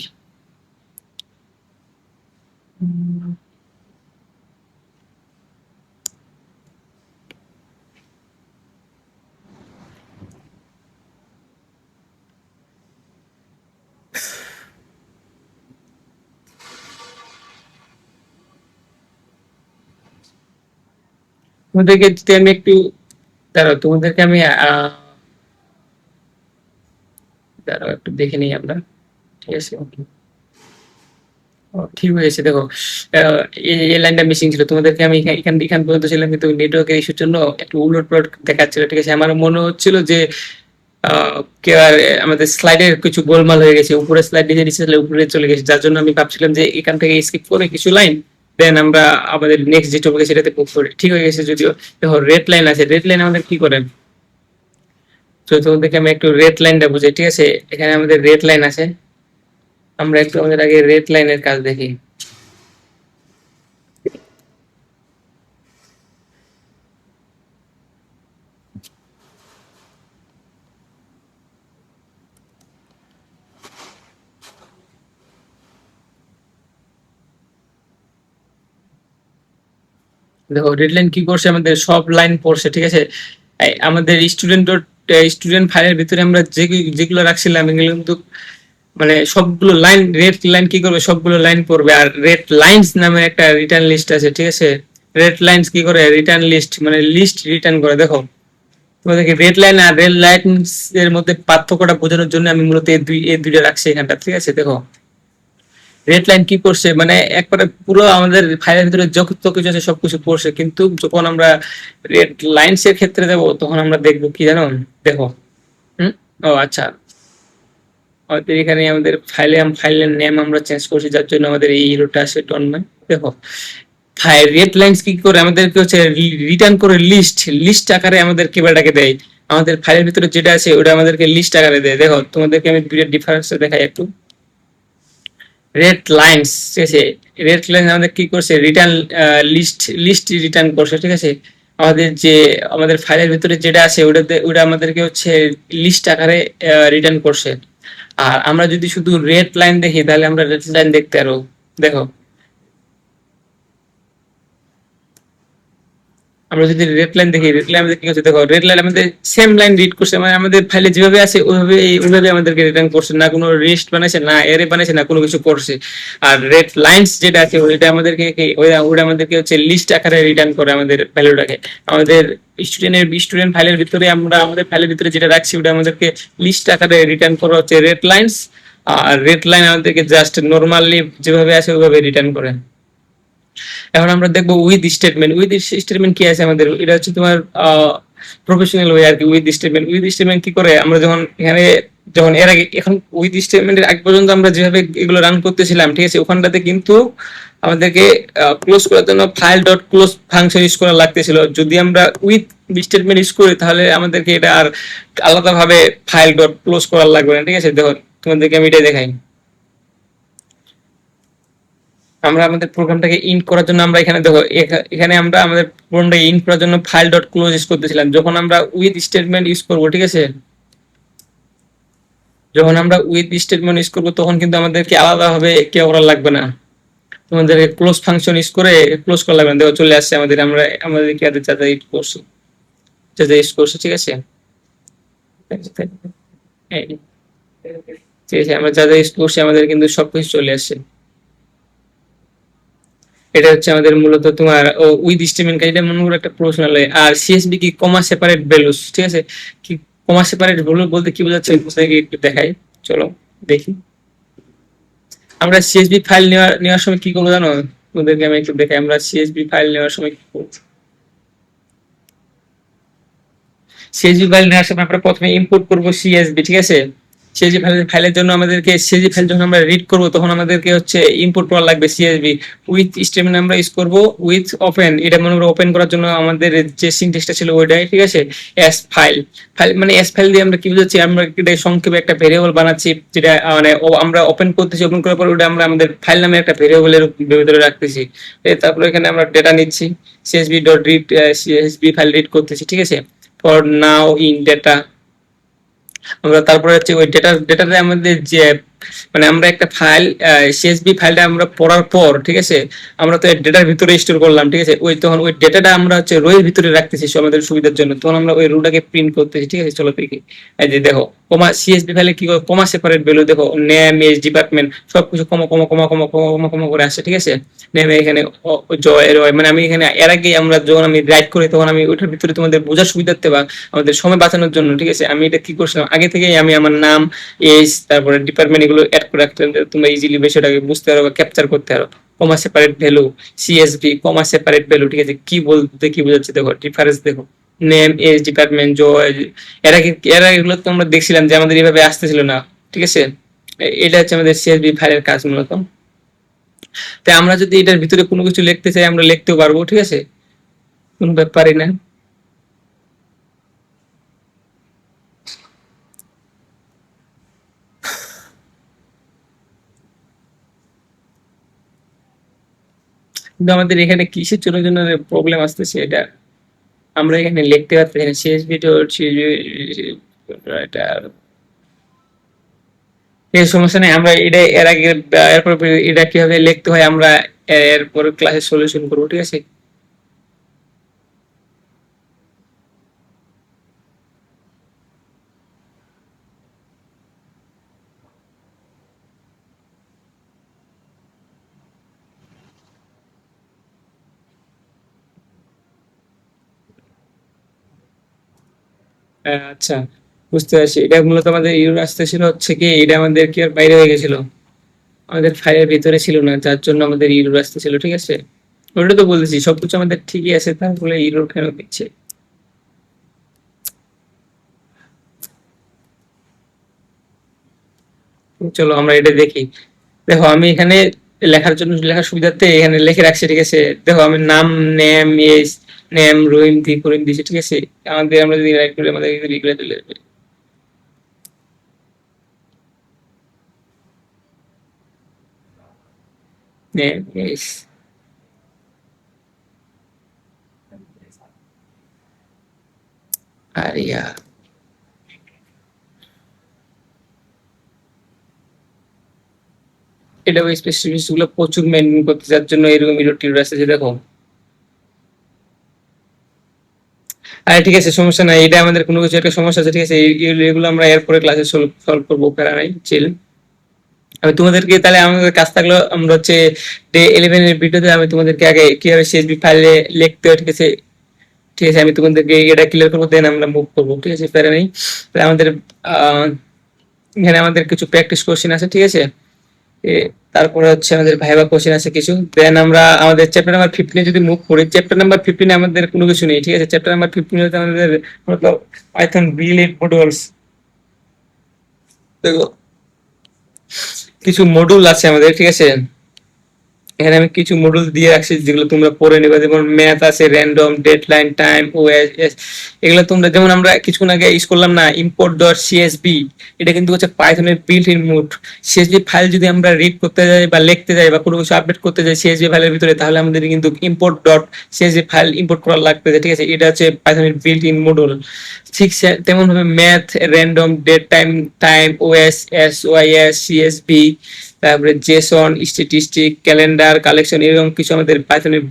তোমাদেরকে যদি আমি একটু দাঁড়াও, তোমাদেরকে আমি দাঁড়াও একটু দেখে নিই আমরা, ঠিক আছে। ও, ঠিক হয়েছে, দেখো এই লাইনটা মিসিং ছিল, তোমাদেরকে আমি এখান পর্যন্ত ছিলাম, কিন্তু নেটওয়ার্কের ইস্যুর জন্য একটু উলট পালট দেখাচ্ছিল, ঠিক আছে। আমার মনে হচ্ছিল যে কেউ আর আমাদের স্লাইডের কিছু গোলমাল হয়ে গেছে, উপরে স্লাইড নিচে নিচে উপরে চলে গেছে, যার জন্য আমি ভাবছিলাম যে এখান থেকে স্কিপ করে কিছু লাইন দেন আমরা আমাদের নেক্সট যে টপিক সেটাতে মুভ করি, ঠিক হয়ে গেছে। যদিও দেখো রেড লাইন আছে, রেড লাইন আমাদের কি করে, তো তোমাদেরকে আমি একটু রেড লাইনটা বুঝাই, ঠিক আছে? এখানে আমাদের রেড লাইন আছে, আমরা একটু আমাদের আগে রেড লাইনের কাজ দেখি। দেখো রেড লাইন কি করছে, আমাদের সব লাইন পড়ছে, ঠিক আছে? আমাদের স্টুডেন্ট ফাইলের ভিতরে আমরা যেগুলো রাখছিলাম এগুলো কিন্তু মানে সবগুলো লাইন, রেড লাইন কি করবে, সবগুলো লাইন পড়বে। আর রেড লাইনস নামে একটা রিটার্ন লিস্ট আছে, ঠিক আছে? রেড লাইনস কি করে, রিটার্ন লিস্ট মানে লিস্ট রিটার্ন করে। দেখো তোমাদেরকে রেড লাইন আর রেড লাইনস এর মধ্যে পার্থক্যটা বোঝানোর জন্য আমি মূলত এই দুইটা রাখছি এখানটা, ঠিক আছে? দেখো রেড লাইন কি করছে, মানে একবারে পুরো আমাদের ফাইলের ভিতরে যত কিছু আছে সবকিছু পড়ছে, কিন্তু যখন আমরা রেড লাইনস এর ক্ষেত্রে দেবো তখন আমরা দেখবো কি জানো, দেখো হুম, ও আচ্ছা, আমাদের এখানে আমাদের ফাইলের নেম আমরা চেঞ্জ করছি, যার জন্য আমাদের এই হিরোটা আসে টনম্যান। দেখো রেড লাইনস কি করে আমাদেরকে হচ্ছে রিটার্ন করে লিস্ট আকারে আমাদের কেবলটাকে দেয়। আমাদের ফাইলের ভিতরে যেটা আছে ওটা আমাদেরকে লিস্ট আকারে দেয়। দেখো তোমাদেরকে আমি দুইটা ডিফারেন্স দেখাই একটু। রেড লাইনস, ঠিক আছে? রেড লাইন আমাদের কি করছে, রিটার্ন লিস্ট রিটার্ন করছে, ঠিক আছে? আমাদের ফাইলের ভিতরে যেটা আছে ওটা আমাদেরকে হচ্ছে লিস্ট আকারে রিটার্ন করছে। আর আমরা যদি শুধু রেড লাইন দেখি তাহলে আমরা রেড লাইন দেখতে পারবো। দেখো আমরা যদি রেড লাইন দেখি, রেড লাইন আমাদের কি করছে, দেখো রেড লাইন আমাদের সেম লাইন রিড করছে, মানে আমাদের ফাইলে যেভাবে আছে ওইভাবে আমাদেরকে রিটার্ন করছে, না কোনো রেস্ট বানাইছে, না এরে বানাইছে, না কোনো কিছু করছে। আর রেড লাইনস যেটা আছে ওইটা আমাদেরকে ওইটা আমাদেরকে হচ্ছে লিস্ট আকারে রিটার্ন করে আমাদের ভ্যালুটাকে। আমাদের স্টুডেন্ট ফাইলের ভিতরে আমরা আমাদের ফাইলের ভিতরে যেটা রাখছি ওটা আমাদেরকে লিস্ট আকারে রিটার্ন করা হচ্ছে রেড লাইনস। আর রেড লাইন আমাদেরকে জাস্ট নর্মালি যেভাবে আছে ওইভাবে রিটার্ন করে। এখন আমরা দেখবো উইথ স্টেটমেন্ট কি আছে আমাদের, এটা হচ্ছে তোমার প্রফেশনাল ওয়ে আর কি। উইথ স্টেটমেন্ট কি করে, আমরা যখন এর আগে, এখন উইথ স্টেটমেন্টের আগে পর্যন্ত আমরা যেভাবে এগুলো রান করতেছিলাম, ঠিক আছে, ওখানটাতে কিন্তু আমাদেরকে ক্লোজ করার জন্য file dot close function use করা লাগতেছিল। যদি আমরা উইথ স্টেটমেন্ট ইউজ করি তাহলে আমাদেরকে এটা আর আলাদাভাবে ফাইল ডট ক্লোজ করা লাগবে না, ঠিক আছে? দেখো তোমাদেরকে আমি এটাই দেখাই। আমরা আমাদের প্রোগ্রামটাকে ইন্ট করার জন্য আমরা এখানে দেখো এখানে আমরা আমাদের প্রোগ্রামটাকে ইন্ট করার জন্য ফাইল ডট ক্লোজ ইউজ করতেছিলাম। যখন আমরা উইথ স্টেটমেন্ট ইউজ করবো, ঠিক আছে, যখন আমরা উইথ স্টেটমেন্ট ইউজ করবো তখন কিন্তু আমাদেরকে আলাদাভাবে কে করা লাগবে না, তোমাদেরকে ক্লোজ ফাংশন ইউজ করে ক্লোজ করা লাগবে না। দেখো চলে আসছে আমাদের কি যা যা ইউজ করছি, যা যা ইউজ করছি, ঠিক আছে? ঠিক আছে, আমরা যা যা ইউজ করছি আমাদের কিন্তু সবকিছু চলে আসছে। এটা হচ্ছে আমাদের মূলত তোমার উইথ স্টেটমেন্ট, এটা মনে করো একটা প্রফেশনাল। আর সিএসবি কি, কমা সেপারেট ভ্যালুস, ঠিক আছে? কি কমা সেপারেট ভ্যালু বলতে কি বোঝাচ্ছে একটু দেখাই, চলো দেখি। আমরা সিএসবি ফাইল নেওয়ার সময় কি করবো জানো, তোমাদেরকে আমি একটু দেখাই। আমরা সিএসবি ফাইল নেওয়ার সময় কি করবো, সিএসভি ফাইল নেওয়ার সময় আমরা প্রথমে ইম্পোর্ট করবো সিএসভি, ঠিক আছে? সিএসভি ফাইলের জন্য আমাদেরকে সিএসভি ফাইল যখন আমরা রিড করবো তখন আমাদেরকে হচ্ছে ইম্পোর্ট করা লাগবে সিএসভি। উইথ স্টেটমেন্ট আমরা ইউজ করবো উইথ ওপেন, এটা মনে করো ওপেন করার জন্য আমাদের যে সিনট্যাক্সটা ছিল ওইটাই, ঠিক আছে? এস ফাইল, মানে এস ফাইল দিয়ে আমরা কি বুঝাচ্ছি, আমরা এটা সংক্ষেপে একটা ভেরিয়েবল বানাচ্ছি, যেটা মানে আমরা ওপেন করতেছি, ওপেন করার পর ওটা আমরা আমাদের ফাইল নামে একটা ভেরিয়েবলের ভিতরে রাখতেছি। তারপরে এখানে আমরা ডেটা নিচ্ছি, CSV dot read, CSV file read করতেছি, ঠিক আছে? ফর নাও ইন ডেটা, আমরা তারপরে হচ্ছে ওই ডেটাতে আমাদের যে মানে আমরা একটা ফাইল সিএসভি ফাইলটা আমরা পড়ার পর, ঠিক আছে, আমরা তো ডেটার ভিতরে স্টোর করলাম, ঠিক আছে? তখন ওই ডেটাটা আমরা হচ্ছে রোয়ের ভিতরে রাখতেছি আমাদের সুবিধার জন্য, তখন আমরা ওই রোটাকে প্রিন্ট করতেছি, ঠিক আছে? চলো দেখি। এই যে দেখো কমা সিএসভি ফাইলে কি করে কমা সেপারেট ভ্যালু, দেখো নেম, এজ, ডিপার্টমেন্ট সবকিছু কমা কমা কমা কমা কমা কমা কমা করে আসে, ঠিক আছে? নেমে এখানে জয় রয়, মানে আমি এখানে এর আগে আমরা যখন আমি রাইট করি তখন আমি ওইটার ভিতরে তোমাদের বোঝার সুবিধার্থে বা আমাদের সময় বাঁচানোর জন্য, ঠিক আছে, আমি এটা কি করছিলাম আগে থেকেই আমি আমার নাম, এজ, তারপরে ডিপার্টমেন্ট এগুলো অ্যাড করে রাখতাম, তোমরা ইজিলি বিষয়টাকে বুঝতে পারো বা ক্যাপচার করতে পারো। কমা সেপারেট ভ্যালু, সিএসভি কমা সেপারেট ভ্যালু, ঠিক আছে? কি বলতে কি বোঝাচ্ছে দেখো, ডিফারেন্স দেখো, নেম, এজ, ডিপার্টমেন্ট, জয়, এর আগে এগুলো তো আমরা দেখছিলাম যে আমাদের এইভাবে আসতেছিল না, ঠিক আছে? এটা হচ্ছে আমাদের সিএসভি ফাইলের কাজ মূলত। তাই আমরা যদি এটার ভিতরে কোনো কিছু লিখতে চাই আমরা লিখতেও পারবো, ঠিক আছে? কোনো ব্যাপারই না। কিন্তু আমাদের এখানে কিসের জন্য প্রবলেম আসতেছে, এটা আমরা এখানে লিখতে পারতেছি না। সিএসবি ডট এটা এই সমস্যা নেই, আমরা এটা এর আগে এরপর এটা কিভাবে লিখতে হয় আমরা এরপর ক্লাসে সলিউশন করবো, ঠিক আছে। আচ্ছা, বুঝতে পারছি। এটা মূলত আমাদের ইউর আসতেছিল হচ্ছে কি, এটা আমাদের কি আর বাইরে হয়ে গেছিল, আমাদের ফাইলের ভিতরে ছিল না, যার জন্য আমাদের ইউর আসতেছিল, ঠিক আছে। ওটা তো বলতেছি সবকিছু আমাদের ঠিকই আছে, তারপরে ইউর কেন দিচ্ছে। চলো আমরা এটা দেখি। দেখো আমি এখানে লেখার জন্য, লেখার সুবিধার্থে এখানে লিখে রাখছি, ঠিক আছে। দেখো আমি নাম, নেম, ইয়েস, নেম, রহিম দি করিম দিছি, ঠিক আছে। আমাদের আমরা যদি রাইট করি আমাদের রিগুলার চলে আসবে। Name, yes, area. এটা ওই স্পেসিফিক গুলো প্রচুর মেনটেন করতে, যার জন্য এরকম ইরর টিরর আসছে, দেখো। আরে ঠিক আছে, সমস্যা নাই, এটা আমাদের কোনো কিছু একটা সমস্যা আছে, ঠিক আছে। এগুলো আমরা এরপরে ক্লাসে সলভ করবো, প্যারা নাই, চিল। আমি তোমাদেরকে তাহলে, আমাদের কাজ থাকলো আমরা হচ্ছে ডে 11 এর ভিডিওতে আমি তোমাদেরকে আগে কিভাবে সিএসবি ফাইলে লিখতে হয়, ঠিক আছে। ঠিক আছে, আমি তোমাদেরকে এটা ক্লিয়ার করবো, দেন আমরা মুভ করবো, ঠিক আছে, প্যারা নেই। তাহলে আমাদের আহ, এখানে আমাদের কিছু প্র্যাকটিস কোশ্চেন আছে, ঠিক আছে। তারপরে হচ্ছে আমাদের ভাইবা কোশ্চেন আছে কিছু, দেন আমরা আমাদের চ্যাপ্টার নাম্বার 15 যদি মুভ করি। চ্যাপ্টার নাম্বার 15 আমাদের কোনো কিছু নেই, ঠিক আছে। চ্যাপ্টার নাম্বার 15 হচ্ছে আমাদের মতলব পাইথন রিলেট মডিউলস। দেখো কিছু মডিউল আছে আমাদের, ঠিক আছে। এখানে আমি কিছু মডিউল দিয়ে রাখছি যেগুলো তোমরা পড়ে নেবে, যেমন ম্যাথ আছে, র্যান্ডম, ডেডলাইন, টাইম, ওএস। এগুলো তোমরা যেমন আমরা কিছুক্ষণ আগে ইউজ করলাম না, ইম্পোর্ট ডট সিএসবি। এটা কিন্তু হচ্ছে পাইথনের built in mode. CSV file যদি আমরা রিড করতে যাই বা লিখতে যাই বা কোনো কিছু আপডেট করতে যাই সিএসবি ফাইলের ভিতরে, তাহলে আমাদের কিন্তু import dot CSB file import করা লাগবে, ঠিক আছে। এটা হচ্ছে পাইথনের বিল্ট ইন মডিউল। ঠিক তেমন ভাবে math, random, date time, time, OS, S Y S, CSV, তারপরে জেসন, স্ট্যাটিস্টিক, ক্যালেন্ডার, কালেকশন, এরকম কিছু আমাদের পাইথনের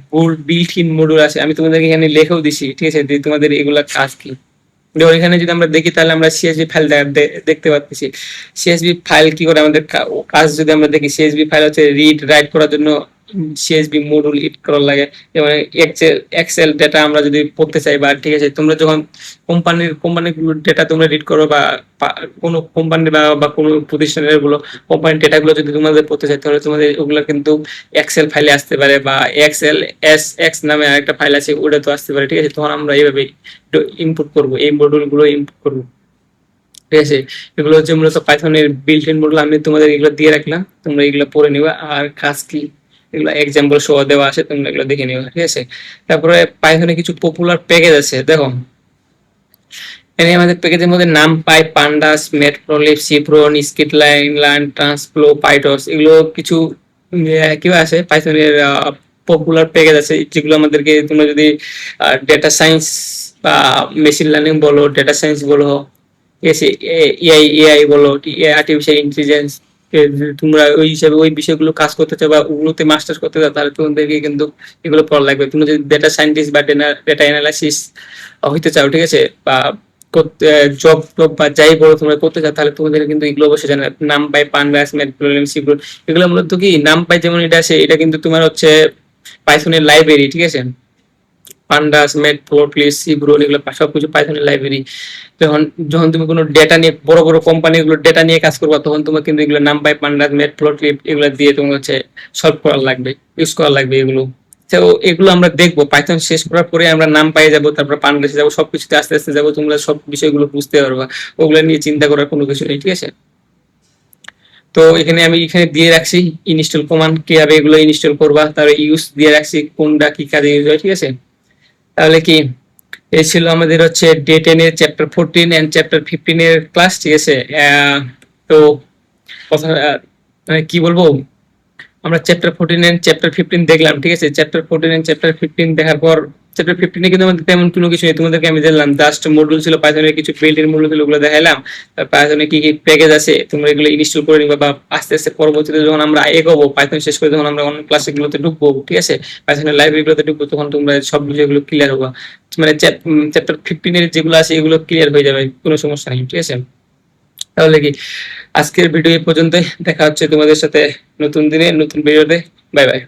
বিল্ট ইন মডিউল আছে। আমি তোমাদেরকে এখানে লিখেও দিছি, ঠিক আছে, যে তোমাদের এগুলা কাজ কি। যেমন এখানে যদি আমরা দেখি তাহলে আমরা সিএসভি ফাইল দেখতে পাচ্ছি। সিএসভি ফাইল কি করে আমাদের কাজ যদি আমরা দেখি, সিএসভি ফাইল হচ্ছে রিড রাইট করার জন্য সিএসভি মডিউল ইট করার লাগে। যেমন এক্সেল ডেটা আমরা যদি পড়তে চাই, বা ঠিক আছে তোমরা যখন কোম্পানির ডেটা তোমরা রিড করো, বা কোনো কোম্পানি বা কোনো প্রতিষ্ঠানের গুলো কোম্পানির ডেটা গুলো যদি তোমাদের পড়তে চাই, তাহলে তোমাদের ওগুলো কিন্তু এক্সেল ফাইলে আসতে পারে, বা এক্সএল এস এক্স নামে আরেকটা ফাইল আছে, ওটা তো আসতে পারে, ঠিক আছে। তখন আমরা এইভাবে ইনপুট করবো, এই মডিউল গুলো ইনপুট করবো, ঠিক আছে। এগুলো হচ্ছে মূলত পাইথনের বিল্ট ইন মডিউল। আমি তোমাদের এগুলো দিয়ে রাখলাম, তোমরা এগুলো পড়ে নিবা। আর কাজ কি এগুলো এক্সাম্পল সহ দেওয়া আছে, তোমরা এগুলো দেখে নিবা, ঠিক আছে। তারপরে পাইথনে কিছু পপুলার প্যাকেজ আছে, দেখো এখানে আমাদের প্যাকেজের মধ্যে নাম পাই, পান্ডাস, ম্যাটপ্ললিব, সিপ্রন, স্কিটলাইন, লার্ন, ট্রান্সফ্লো, পাইটস, এগুলো কিছু কি আছে পাইথনের পপুলার প্যাকেজ আছে, যেগুলো আমাদেরকে তোমরা যদি ডেটা সায়েন্স বা মেশিন লার্নিং বলো, ডেটা সায়েন্স বলো, এসে এআই এআই বলো, আর্টিফিশিয়াল ইন্টেলিজেন্স, তোমরা ওই হিসাবে ওই বিষয়গুলো কাজ করতে চাও বা ওগুলোতে মাস্টার্স করতে চাও, তাহলে তোমাদেরকে কিন্তু এগুলো পড়া লাগবে। তুমি যদি ডেটা সায়েন্টিস্ট বা ডেটা অ্যানালাইসিস হইতে চাও, ঠিক আছে, বা করতে জব টব বা যাই বড় তোমরা করতে চাও, তাহলে তোমাদের কিন্তু এগুলো অবশ্যই জানা। নাম পাই, পান্ডাস, ম্যাটপ্ললিব, সিপ্রন, এগুলো মূলত কি নাম পাই যেমন এটা আছে, এটা কিন্তু তোমার হচ্ছে পাইথনের লাইব্রেরি, ঠিক আছে। পান্ডাস, ম্যাটপ্লটলিব, সিব্রন, এগুলো সবকিছু পাইথনের লাইব্রেরি। যখন যখন তুমি কোনো ডেটা নিয়ে বড় বড় কোম্পানিগুলো ডেটা নিয়ে কাজ করবা, তখন তোমার কিন্তু এগুলো নাম পাই, পান্ডাস, ম্যাটপ্লটলিব, এগুলো দিয়ে তোমার হচ্ছে সলভ করা লাগবে, ইউজ করা লাগবে এগুলো। তো এগুলো আমরা দেখবো পাইথন শেষ করার পরে আমরা নাম পাই যাবো, তারপর পান্ডাসে যাবো, সবকিছুতে আস্তে আস্তে যাবো, তোমরা সব বিষয়গুলো বুঝতে পারবা। ওগুলো নিয়ে চিন্তা করার কোনো কিছু নেই, ঠিক আছে। তো এখানে আমি এখানে দিয়ে রাখছি ইনস্টল কমান্ড, কিভাবে এগুলো ইনস্টল করবা, তারপরে ইউজ দিয়ে রাখছি কোনটা কি কাজে ইউজ হয়, ঠিক আছে। তাহলে কি এই ছিল আমাদের হচ্ছে ডে 10 এর চ্যাপ্টার 14 এন্ড চ্যাপ্টার 15 এর ক্লাস, ঠিক আছে। তো কথা মানে কি বলবো, আমরা চ্যাপ্টার 14 এন্ড চ্যাপ্টার 15 দেখলাম, ঠিক আছে। চ্যাপ্টার 14 এন্ড চ্যাপ্টার 15 দেখার পর চ্যাপ্টার 15 এ কিন্তু আমাদের তেমন কোনো কিছু নেই, তোমাদেরকে আমি দিলাম জাস্ট মডিউল ছিল, পাইথনের কিছু বিল্ট-ইন মডিউল ছিল, ওগুলো দেখাইলাম। পাইথনে কি কি প্যাকেজ আছে তোমরা এগুলো ইনস্টল করে নিবা, বা আস্তে আস্তে পরবর্তীতে যখন আমরা এগোবো পাইথন শেষ করে যখন আমরা অন্য ক্লাসে গুলোতে ঢুকবো, ঠিক আছে, পাইথনের লাইব্রেরিগুলোতে ঢুকবো, তখন তোমরা সব বিষয়গুলো ক্লিয়ার হবে। মানে চ্যাপ্টার 15 এর যেগুলো আছে এগুলো ক্লিয়ার হয়ে যাবে, কোনো সমস্যা নেই, ঠিক আছে। তাহলে কি আজকের ভিডিও এই পর্যন্তই, দেখা হচ্ছে তোমাদের সাথে নতুন দিনে নতুন ভিডিওতে। Bye bye.